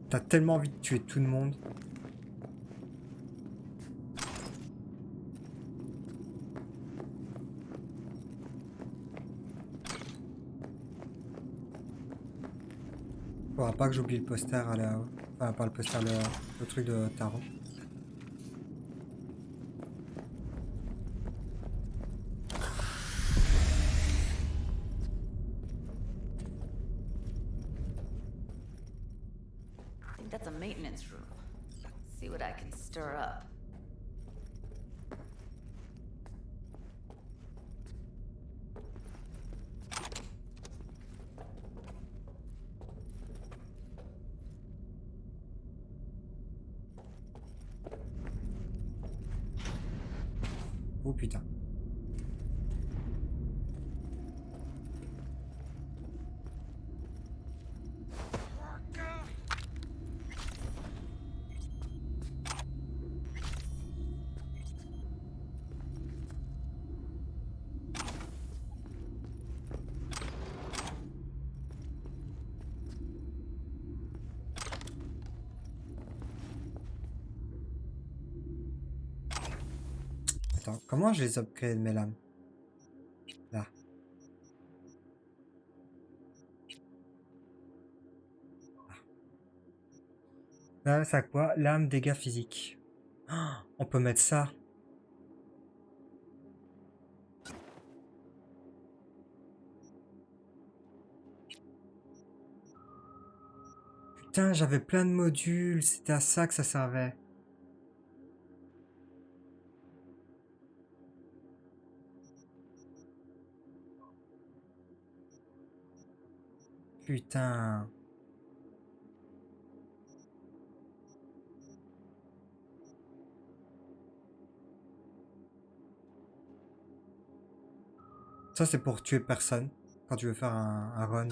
T'as tellement envie de tuer tout le monde. Faudra pas que j'oublie le poster à la... Enfin, pas le poster, le truc de tarot. I think that's a maintenance room. See what I can stir up. Oh putain. Attends, comment je les upgrade mes lames? Là. Là, c'est à quoi? Lame, dégâts physiques. Oh, on peut mettre ça. Putain, j'avais plein de modules. C'était à ça que ça servait. Putain. Ça, c'est pour tuer personne. Quand tu veux faire un run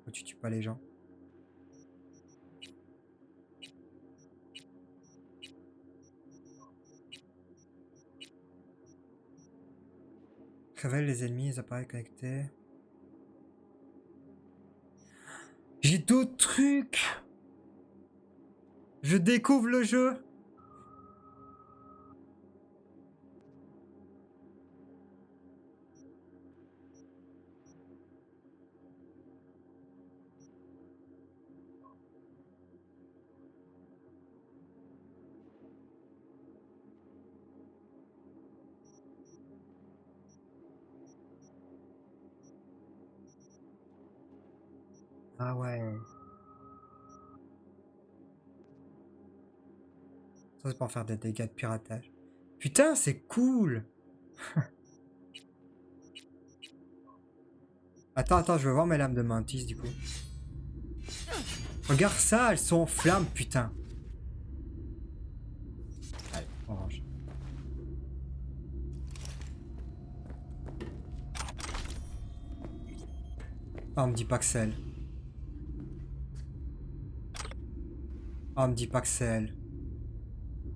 où tu tues pas les gens. Révèle les ennemis, les appareils connectés. J'ai d'autres trucs. Je découvre le jeu. Ah ouais. Ça, c'est pour faire des dégâts de piratage. Putain, c'est cool. Attends, je veux voir mes lames de mantis, du coup. Regarde ça, elles sont en flammes, putain. Allez, orange. Ah, on me dit pas que c'est elle. Ah, on me dit pas que c'est elle.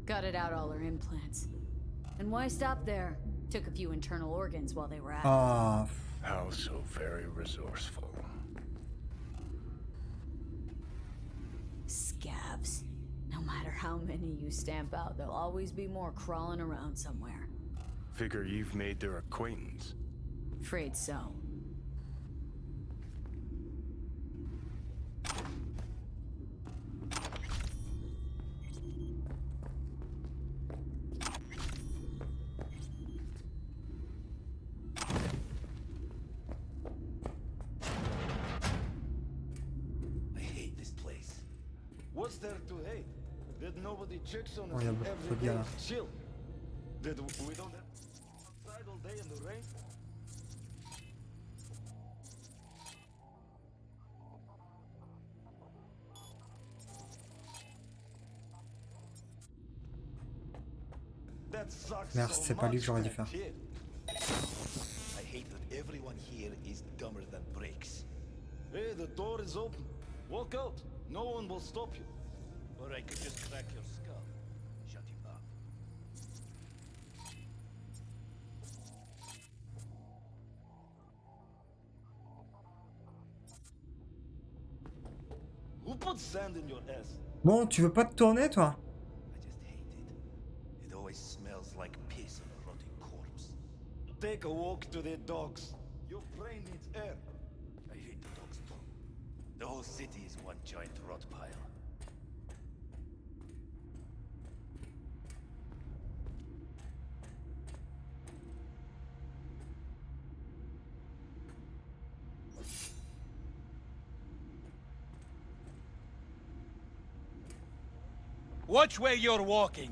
Got it out all her implants. And why stop there? Took a few internal organs while they were at it. Ah. How so very resourceful. Scabs. No matter how many you stamp out, there'll always be more crawling around somewhere. Figure you've made their acquaintance. Afraid so. What's there to hate? That nobody checks on Oh, us y a beaucoup every de day gars là. is chill. That we don't have outside all day in the rain. That sucks. Merde, so c'est pas lui que j'aurais dû much, faire. man. I hate that everyone here is dumber than bricks. Hey, the door is open. Walk out. No one will stop you. Or I could just crack your skull. Shut you up. Who put sand in your ass? Bon, tu veux pas te tourner, toi? I just hate it. It always smells like piss and a rotting corpse. Take a walk to the dogs. Your brain needs air. I hate the dogs too. The whole city is one giant rot pile. Watch where you're walking.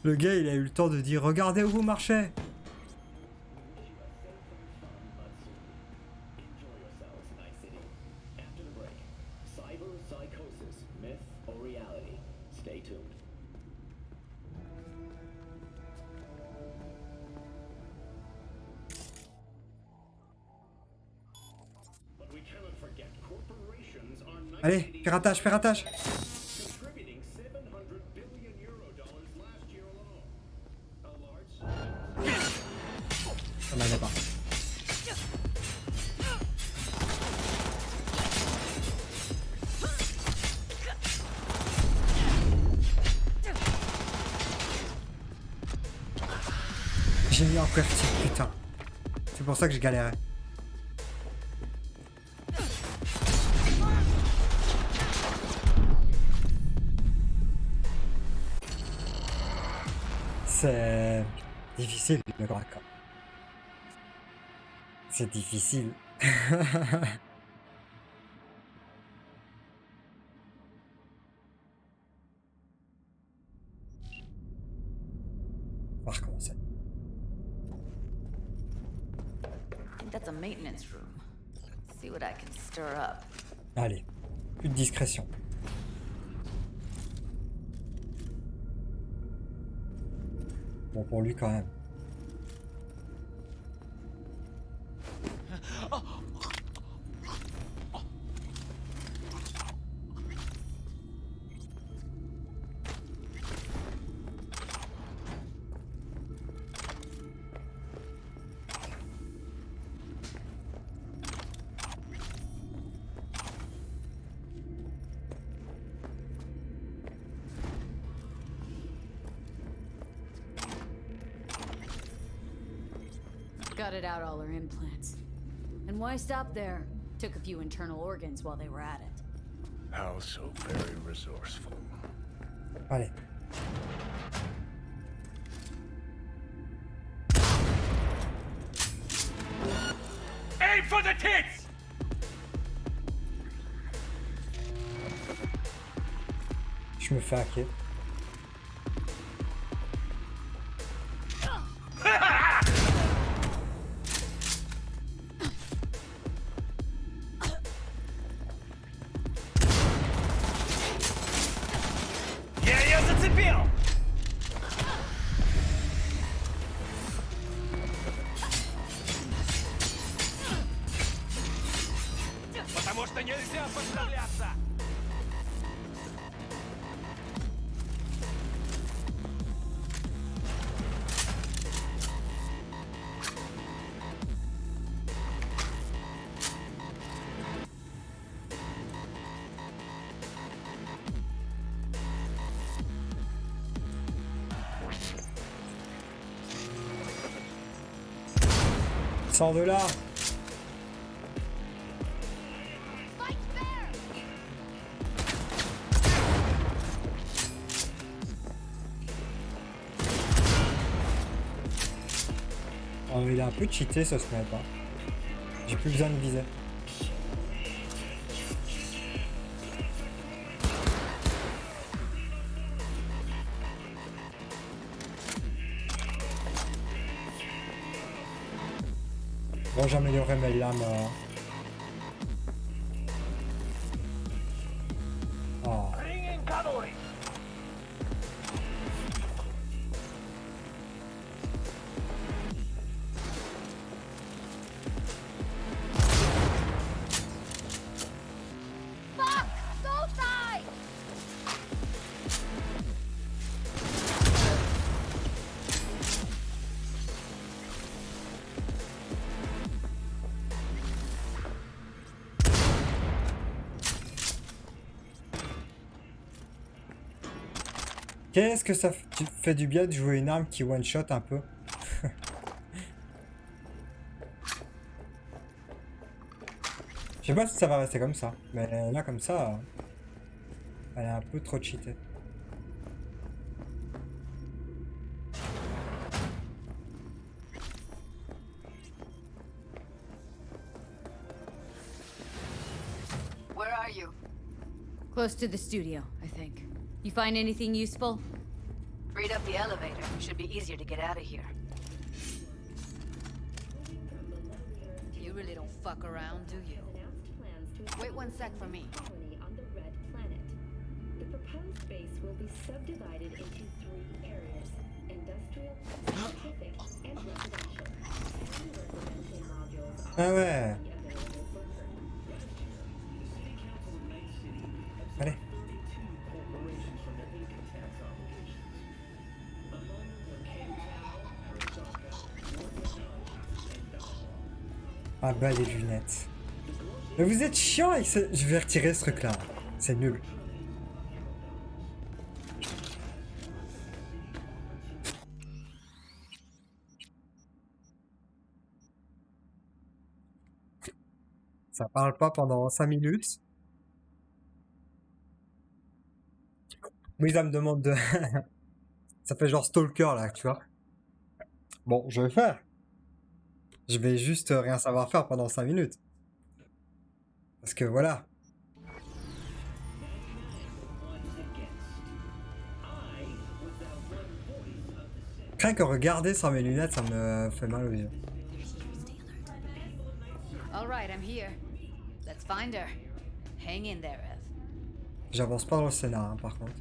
Le gars, il a eu le temps de dire regardez où vous marchez. Allez, piratage, piratage. Ça m'allait pas. J'ai mis en QWERTY, putain. C'est pour ça que je galérais. C'est difficile le grand corps. C'est difficile. On va recommencer. I think that's a maintenance room. See what I can stir up. Allez, plus de discrétion. Bon, pour lui quand même. Gutted out all her implants. And why stop there? Took a few internal organs while they were at it. How so very resourceful. Allez. Aim for the tits! Je me fais hacker. Я ее зацепил! Потому что нельзя подставляться! Sors de là! Oh, il est un peu cheaté ce snipe, hein. J'ai plus besoin de viser. Bon, j'ai amélioré mes lames. Oh. Fuck! Sauvetage! Qu'est-ce que ça fait du bien de jouer une arme qui one-shot un peu. Je sais pas si ça va rester comme ça, mais là comme ça, elle est un peu trop cheatée. Where are you? Close to the studio, I think. You find anything useful? Freed up the elevator. Should be easier to get out of here. You really don't fuck around, do you? Wait 1 sec for me. The proposed space will be subdivided into 3 areas: industrial, scientific, and residential. Any residential modules Ah are ouais. Allez. Ah bah les lunettes. Mais vous êtes chiant avec ce... Je vais retirer ce truc là. C'est nul. Ça parle pas pendant 5 minutes. Oui, ça me demande de... Ça fait genre stalker là, tu vois. Bon, je vais faire. Je vais juste rien savoir faire pendant 5 minutes. Parce que voilà. Rien que regarder sans mes lunettes, ça me fait mal aux yeux. All right, I'm here. Let's find her. Hang in there, Ev. J'avance pas dans le scénar, hein, par contre.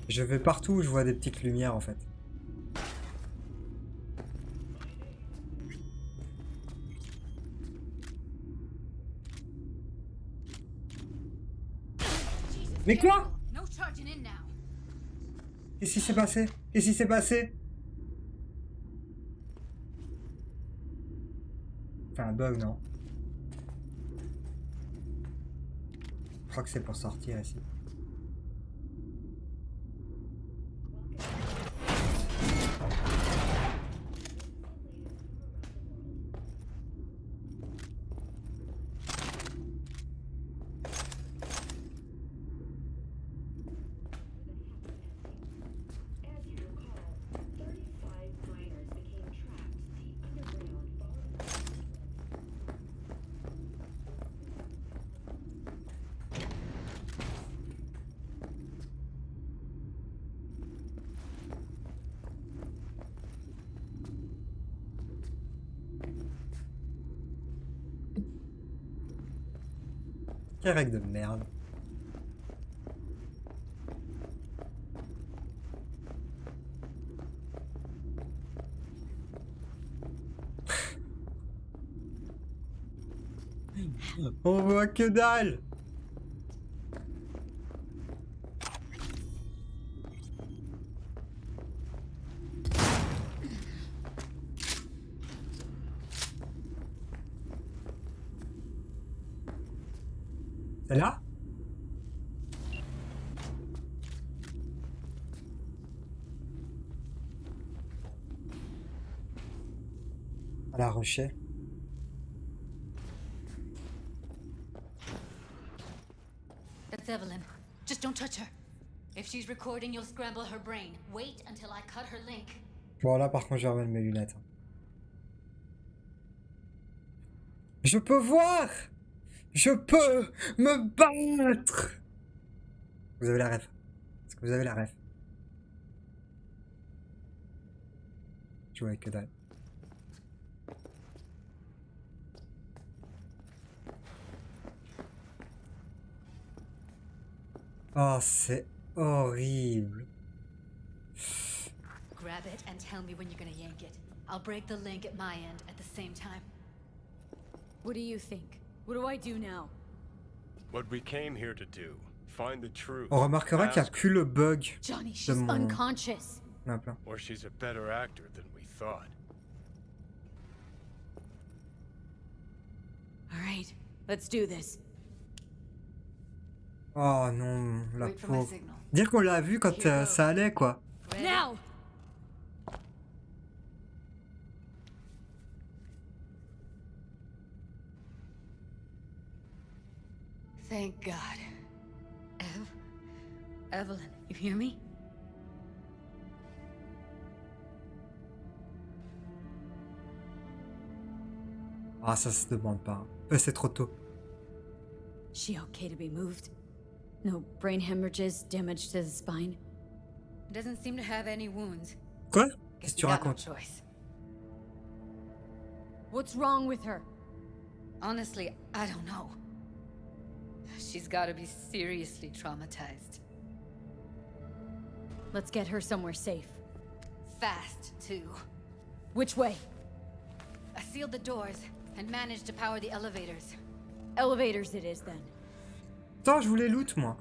Je vais partout où je vois des petites lumières en fait. Mais quoi? Qu'est-ce qui s'est passé? Qu'est-ce qui s'est passé? Enfin, un bug, non? Je crois que c'est pour sortir ici. Quelle règle de merde. On voit que dalle. C'est là? À la Rocher. That's Evelyn. Just don't touch her. If she's recording, you'll scramble her brain. Wait until I cut her link. Bon, là par contre, je vais remettre mes lunettes. Je peux voir! Je peux me battre! Vous avez la ref. Est-ce que vous avez la ref? Je vois que dalle. Oh, c'est horrible. Grab it and tell me when you're gonna yank it. I'll break the link at my end at the same time. What do you think? What do I do now? What we came here to do. Find the truth. On remarquera qu'il n'y a que le bug Johnny, de she's mon... unconscious. Ah, plein. Or she's a better actor than we thought. All right, let's do this. Oh non, la Wait for my pauvre. signal. Dire qu'on l'a vu quand ça allait, quoi. Now! Thank God. Evelyn, you hear me? Ah, ça se demande pas. C'est trop tôt. She okay to be moved? No brain hemorrhages, damage to the spine? Doesn't seem to have any wounds. Quoi? Guess Qu'est-ce que tu we got no racontes? choice. What's wrong with her? Honestly, I don't know. She's gotta be seriously traumatized. Let's get her somewhere safe. Fast, too. Which way? I sealed the doors and managed to power the elevators. Elevators it is, then. Attends, je voulais loot, moi.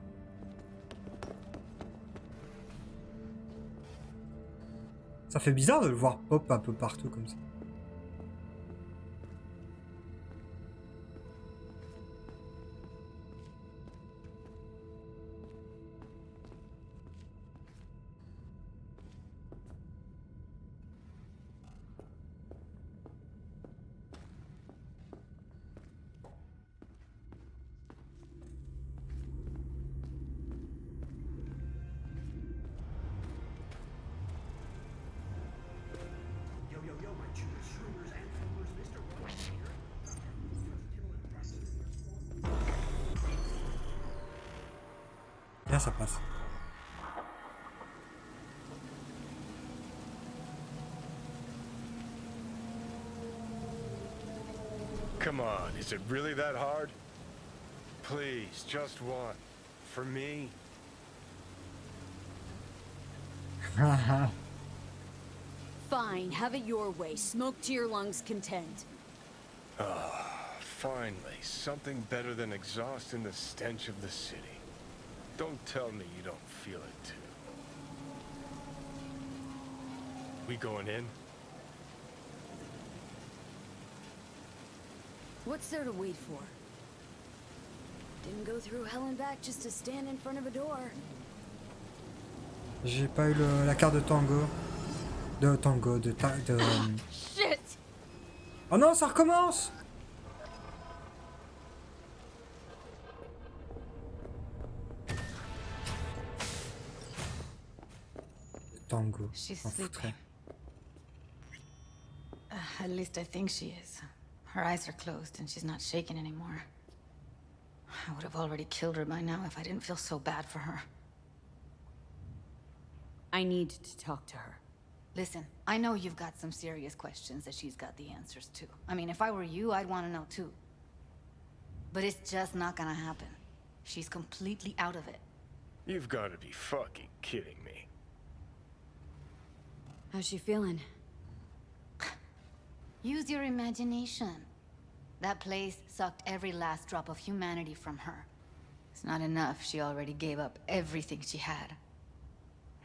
Ça fait bizarre de le voir pop un peu partout comme ça. Là, ça passe. Come on, is it really that hard? Please, just one. For me? Fine, have it your way. Smoke to your lungs' content. Finally, something better than exhaust and the stench of the city. Don't tell me you don't feel it too. We going in? What's there to wait for? Didn't go through hell and back just to stand in front of a door. J'ai pas eu la carte de tango. Shit! Oh non, ça recommence! Tango. She's m'en sleeping. foutrais. At least I think she is. Her eyes are closed and she's not shaking anymore. I would have already killed her by now if I didn't feel so bad for her. I need to talk to her. Listen, I know you've got some serious questions that she's got the answers to. I mean, if I were you, I'd want to know too. But it's just not gonna happen. She's completely out of it. You've got to be fucking kidding me. How's she feeling? Use your imagination. That place sucked every last drop of humanity from her. It's not enough. She already gave up everything she had.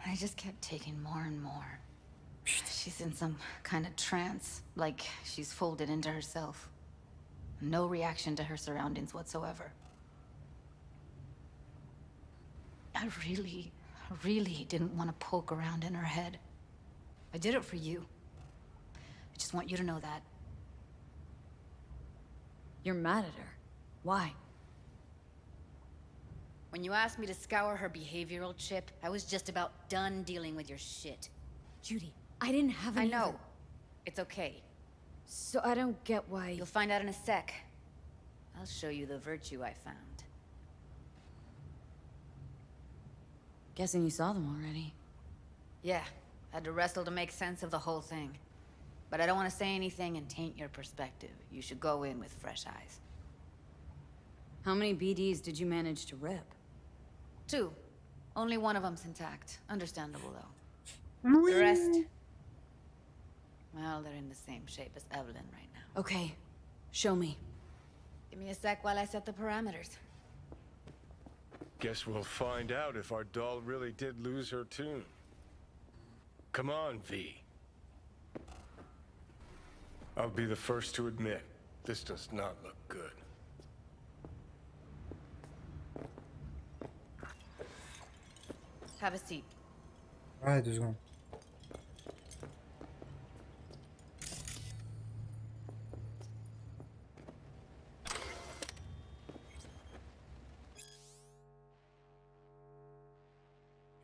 I just kept taking more and more. She's in some kind of trance, like she's folded into herself. No reaction to her surroundings whatsoever. I really didn't want to poke around in her head. I did it for you. I just want you to know that. You're mad at her. Why? When you asked me to scour her behavioral chip, I was just about done dealing with your shit. Judy, I didn't have any I know. other- It's okay. So I don't get why... You'll find out in a sec. I'll show you the virtue I found. Guessing you saw them already. Yeah, had to wrestle to make sense of the whole thing. But I don't want to say anything and taint your perspective. You should go in with fresh eyes. How many BDs did you manage to rip? 2. Only one of them's intact. Understandable, though. The rest... Well, they're in the same shape as Evelyn right now. Okay, show me. Give me a sec while I set the parameters. Guess we'll find out if our doll really did lose her tune. Come on, V. I'll be the first to admit, this does not look good. Have a seat. Ouais, 2 secondes.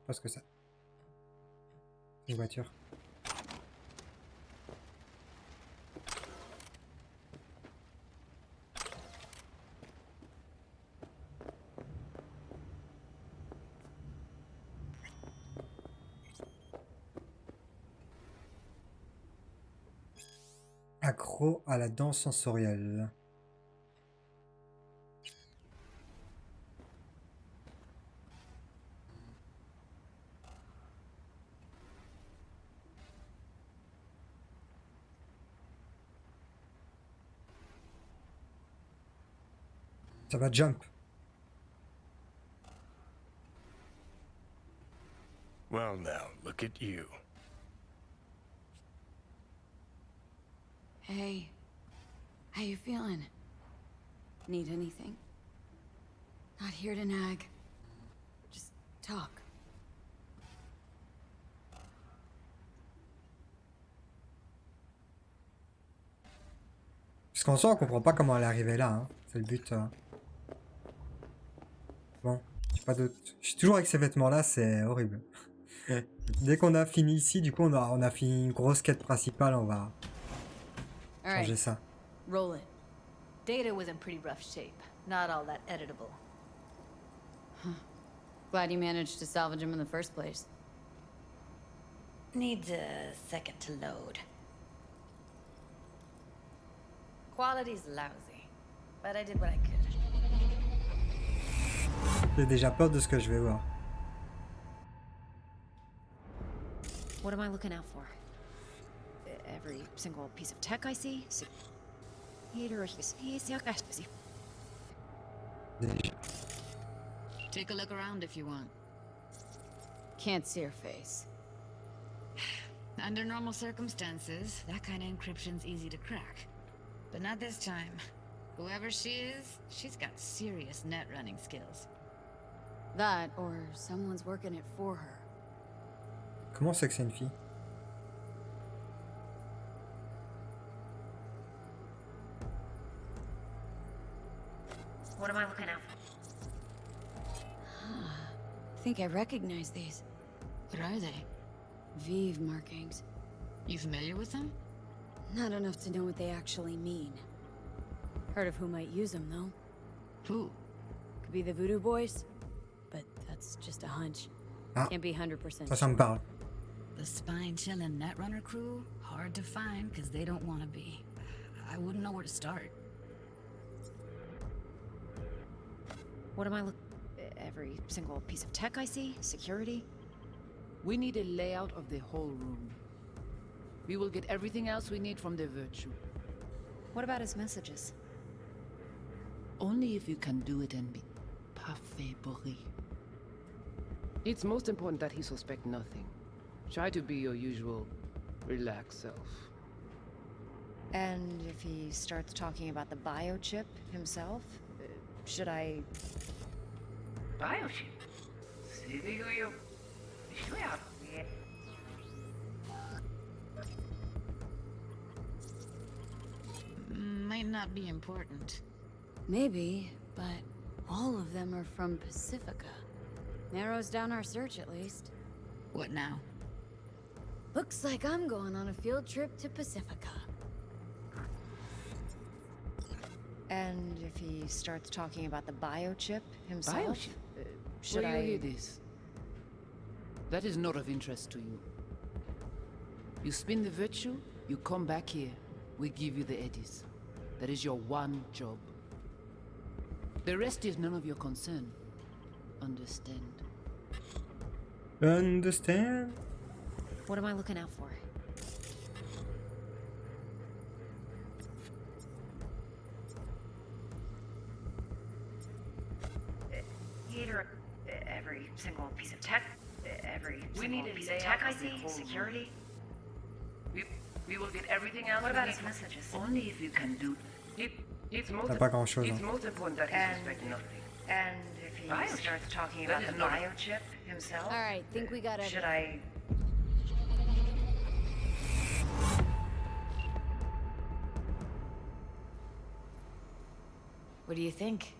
Je pense que ça. Une voiture. Accro à la danse sensorielle. Ça va jump. Well now, look at you. Hey, how you feeling? Need anything? Not here to nag. Just talk. Parce qu'en soi, on comprend pas comment elle est arrivée là. Hein. C'est le but. Bon, j'ai pas d'autre. Je suis toujours avec ces vêtements-là, c'est horrible. Dès qu'on a fini ici, du coup, on a fini une grosse quête principale, on va changer ça. Roll it. Data was in pretty rough shape. Not all that editable. Glad you managed to salvage him in the first place. Needs a second to load. Quality's lousy, but I did what I could. J'ai déjà peur de ce que je vais voir. What am I looking out for? Every single piece of tech I see? Take a look around if you want. Can't see her face. Under normal circumstances, that kind of encryption's easy to crack. But not this time. Whoever she is, she's got serious net running skills. That, or someone's working it for her. Comment c'est que c'est une fille? What am I looking out for? I think I recognize these. What are they? Vive markings. You familiar with them? Not enough to know what they actually mean. Heard of who might use them, though. Who? Could be the Voodoo Boys, but that's just a hunch. Ah, Can't be 100% ça me parle. The spine-chilling Netrunner crew? Hard to find because they don't want to be. I wouldn't know where to start. What am I looking? Every single piece of tech I see? Security? We need a layout of the whole room. We will get everything else we need from the Virtue. What about his messages? Only if you can do it and be parfait bourré. It's most important that he suspect nothing. Try to be your usual, relaxed self. And if he starts talking about the biochip himself, should I... Biochip? Might not be important. Maybe, but all of them are from Pacifica. Narrows down our search, at least. What now? Looks like I'm going on a field trip to Pacifica. And if he starts talking about the biochip himself, Biochip? should Where I... you hear this? That is not of interest to you. You spin the Virtue, you come back here, we give you the eddies. That is your one job. The rest is none of your concern. Understand? Understand? What am I looking out for? Every single piece of tech, every single piece of tech I see, security. We will get everything else. What about his messages? Only if you can do it. It's most T'as pas grand chose. It's most important that he suspect nothing. And if he Biochip? starts talking That about is the not- biochip himself, Alright, think we got should I... What do you think?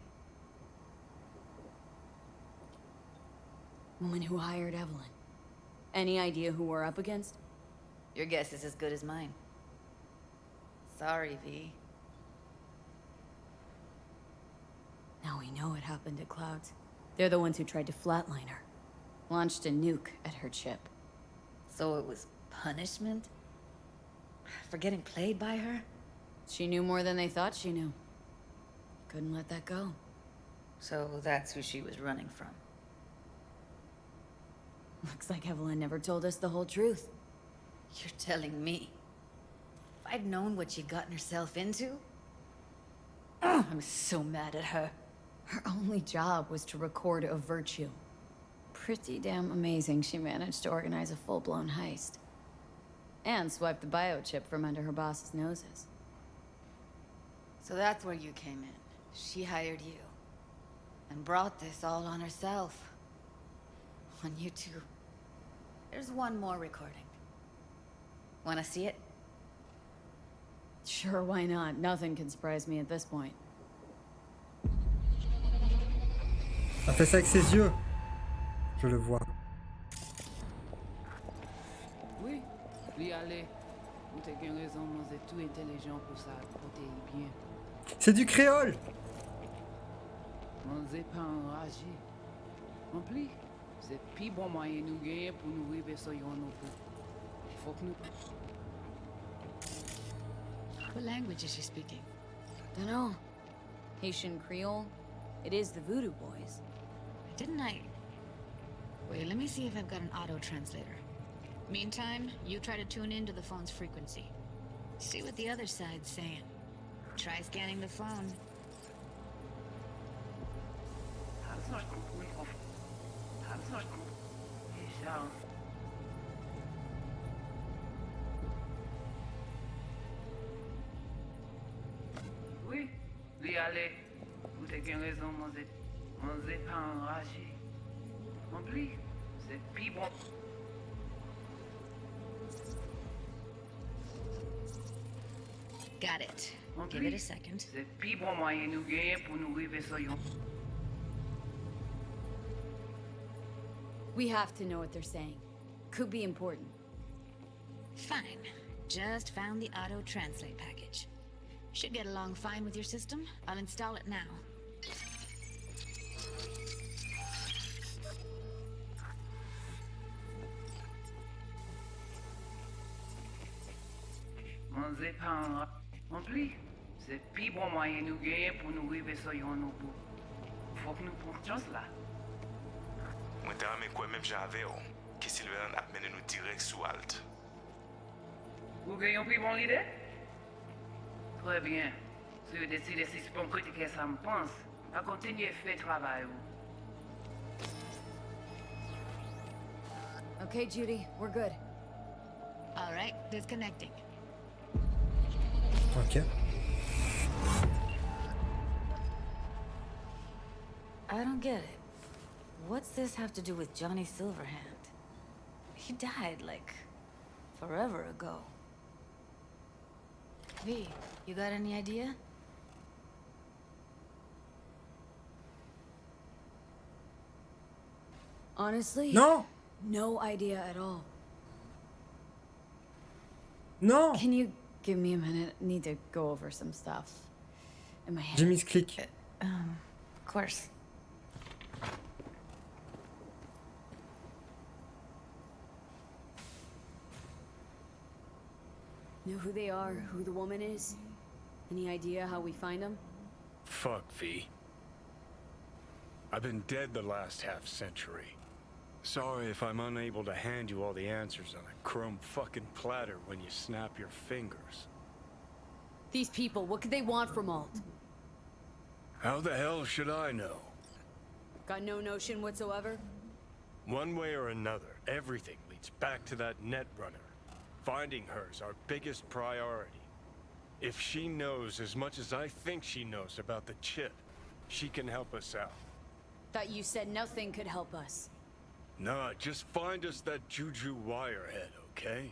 Woman who hired Evelyn. Any idea who we're up against? Your guess is as good as mine. Sorry, V. Now we know what happened at Clouds. They're the ones who tried to flatline her. Launched a nuke at her chip. So it was punishment? For getting played by her? She knew more than they thought she knew. Couldn't let that go. So that's who she was running from. Looks like Evelyn never told us the whole truth. You're telling me? If I'd known what she'd gotten herself into... I'm so mad at her. Her only job was to record a Virtue. Pretty damn amazing she managed to organize a full-blown heist. And swipe the biochip from under her boss's noses. So that's where you came in. She hired you. And brought this all on herself. On you two. There's one more recording. Wanna see it? Sure, why not? Nothing can surprise me at this point. Elle fait ça avec ses yeux. Je le vois. Oui, lui aller. Nous t'avons raison, nous sommes tout intelligents pour ça, côté bien. C'est du créole. On n'est pas enragé. En plus, c'est le plus bon moyen de nous gagner pour nous arriver sur yon auto. Il faut que nous... What language is she speaking? Dunno. Haitian Creole? It is the Voodoo Boys. Didn't I... Wait, let me see if I've got an auto-translator. Meantime, you try to tune into the phone's frequency. See what the other side's saying. Try scanning the phone. Oui, lui aller. Vous avez raison, mon pas enragé. En plus, c'est pis bon. Got it. Give it a second. C'est pis bon moyen nous gagner pour nous arriver sur yon. We have to know what they're saying. Could be important. Fine. Just found the auto-translate package. Should get along fine with your system. I'll install it now. Mon pas en plus, c'est pis bon moyen nous gagner pour nous arriver sur yon nous bout. Faut que nous prenions chance là. Moi t'as aimé quoi même j'avais que Sylvain a mené nous direct sous Alt. Vous gagnez pris bon idée? Très bien. Si vous décidez si c'est pour critiquer ça me pense, à continuer à faire travail. Okay, Judy, we're good. All right, disconnecting. Ok. I don't get it. What's this have to do with Johnny Silverhand? He died, like, forever ago. V, you got any idea? Honestly? No! No idea at all. No! Can you give me a minute? I need to go over some stuff in my head. Jimmy's click. Of course. Know who they are, who the woman is? Any idea how we find them? Fuck, V. I've been dead the last half-century. Sorry if I'm unable to hand you all the answers on a chrome fucking platter when you snap your fingers. These people, what could they want from Alt? How the hell should I know? Got no notion whatsoever? One way or another, everything leads back to that Netrunner. Finding her's our biggest priority. If she knows as much as I think she knows about the chip, she can help us out. Thought you said nothing could help us. Nah, just find us that Juju wirehead, okay?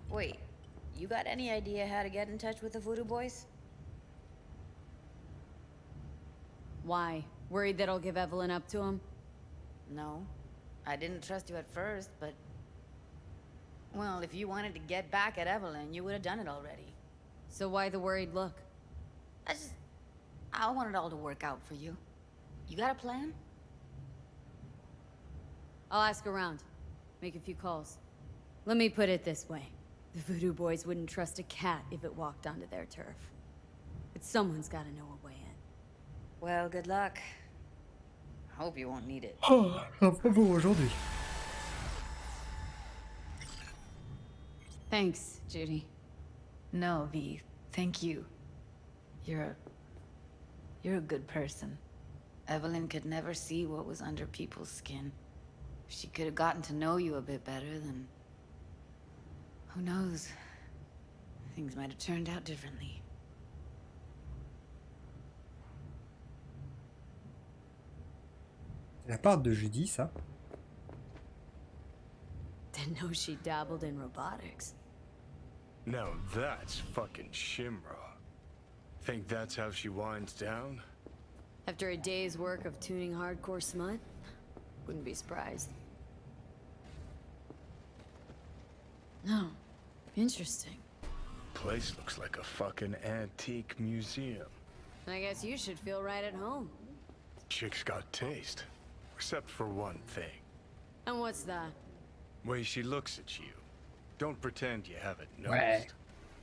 Wait, you got any idea how to get in touch with the Voodoo Boys? Why? Worried that I'll give Evelyn up to him? No. I didn't trust you at first, but... Well, if you wanted to get back at Evelyn, you would have done it already. So why the worried look? I want it all to work out for you. You got a plan? I'll ask around. Make a few calls. Let me put it this way. The Voodoo Boys wouldn't trust a cat if it walked onto their turf. But someone's gotta know a way in. Well, good luck. Hope you won't need it. Oh, un peu beau aujourd'hui. Thanks, Judy. No, V. Thank you. You're a good person. Evelyn could never see what was under people's skin. If she could have gotten to know you a bit better, then... Who knows? Things might have turned out differently. La part de Judy, ça. Didn't know she dabbled in robotics. Now that's fucking Shimra. Think that's how she winds down? After a day's work of tuning hardcore smut? Wouldn't be surprised. No. Interesting. Place looks like a fucking antique museum. I guess you should feel right at home. Chick's got taste. Except for one thing. And what's that? Way she looks at you. Don't pretend you haven't noticed. Ouais.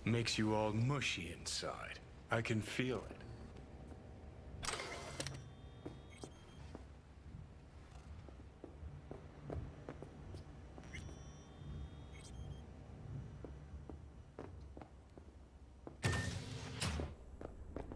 Makes you all mushy inside. I can feel it.